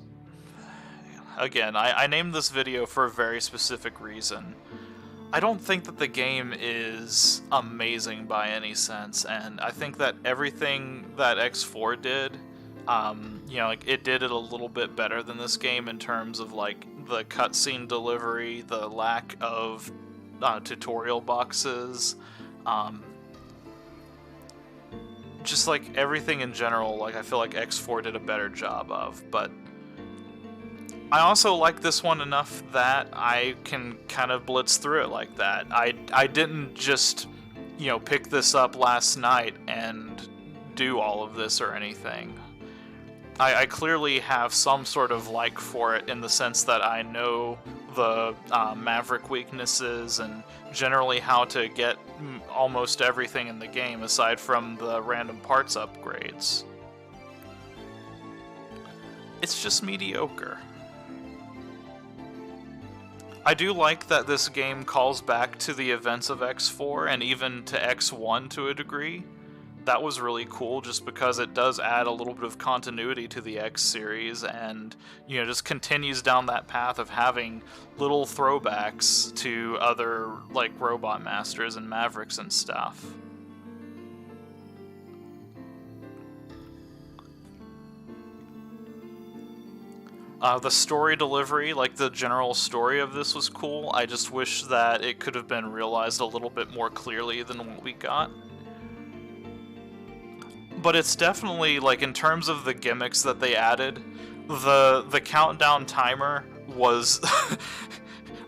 Again, I named this video for a very specific reason. I don't think that the game is amazing by any sense, and I think that everything that X4 did, you know, like, it did it a little bit better than this game in terms of, like, the cutscene delivery, the lack of tutorial boxes, just, like, everything in general, like, I feel like X4 did a better job of, but I also like this one enough that I can kind of blitz through it like that. I didn't just, you know, pick this up last night and do all of this or anything. I clearly have some sort of like for it in the sense that I know the Maverick weaknesses and generally how to get almost everything in the game aside from the random parts upgrades. It's just mediocre. I do like that this game calls back to the events of X4 and even to X1 to a degree. That was really cool just because it does add a little bit of continuity to the X series and, you know, just continues down that path of having little throwbacks to other, like, Robot Masters and Mavericks and stuff. The story delivery, like the general story of this was cool. I just wish that it could have been realized a little bit more clearly than what we got. But it's definitely, like, in terms of the gimmicks that they added, the countdown timer was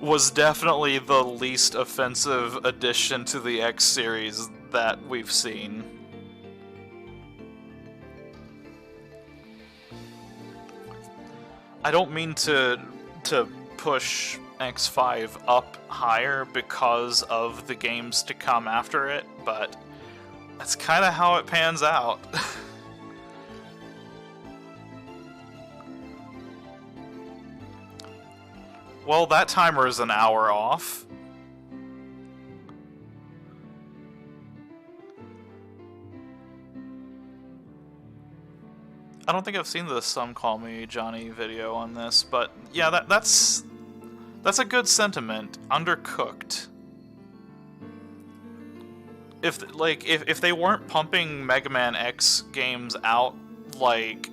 was definitely the least offensive addition to the X series that we've seen. I don't mean to push X5 up higher because of the games to come after it, but that's kind of how it pans out. Well, that timer is an hour off. I don't think I've seen the Some Call Me Johnny video on this, but yeah, that's a good sentiment. Undercooked. If they weren't pumping Mega Man X games out like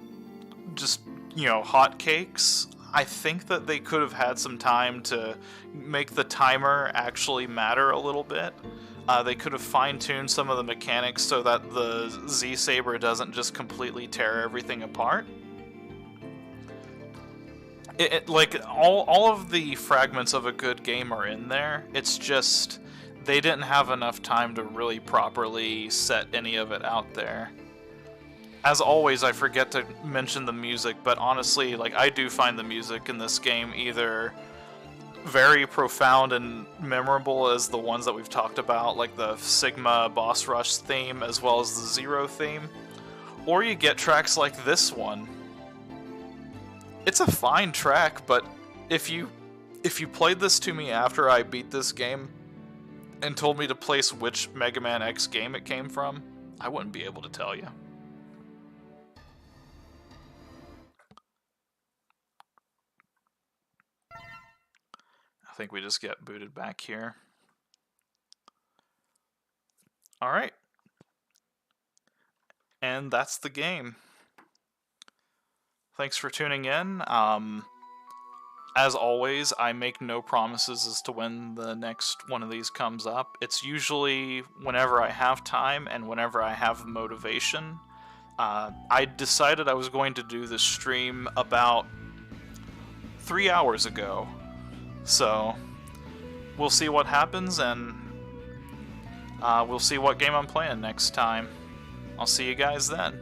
just, you know, hotcakes, I think that they could have had some time to make the timer actually matter a little bit. They could have fine-tuned some of the mechanics so that the Z-Saber doesn't just completely tear everything apart. Like, all of the fragments of a good game are in there. It's just they didn't have enough time to really properly set any of it out there. As always, I forget to mention the music, but honestly, like, I do find the music in this game either very profound and memorable as the ones that we've talked about, like the Sigma Boss Rush theme as well as the Zero theme, or you get tracks like this one. It's a fine track, but if you played this to me after I beat this game and told me to place which Mega Man X game it came from, I wouldn't be able to tell you. I think we just get booted back here. Alright. And that's the game. Thanks for tuning in. As always, I make no promises as to when the next one of these comes up. It's usually whenever I have time and whenever I have motivation. I decided I was going to do this stream about 3 hours ago. So, we'll see what happens, and we'll see what game I'm playing next time. I'll see you guys then.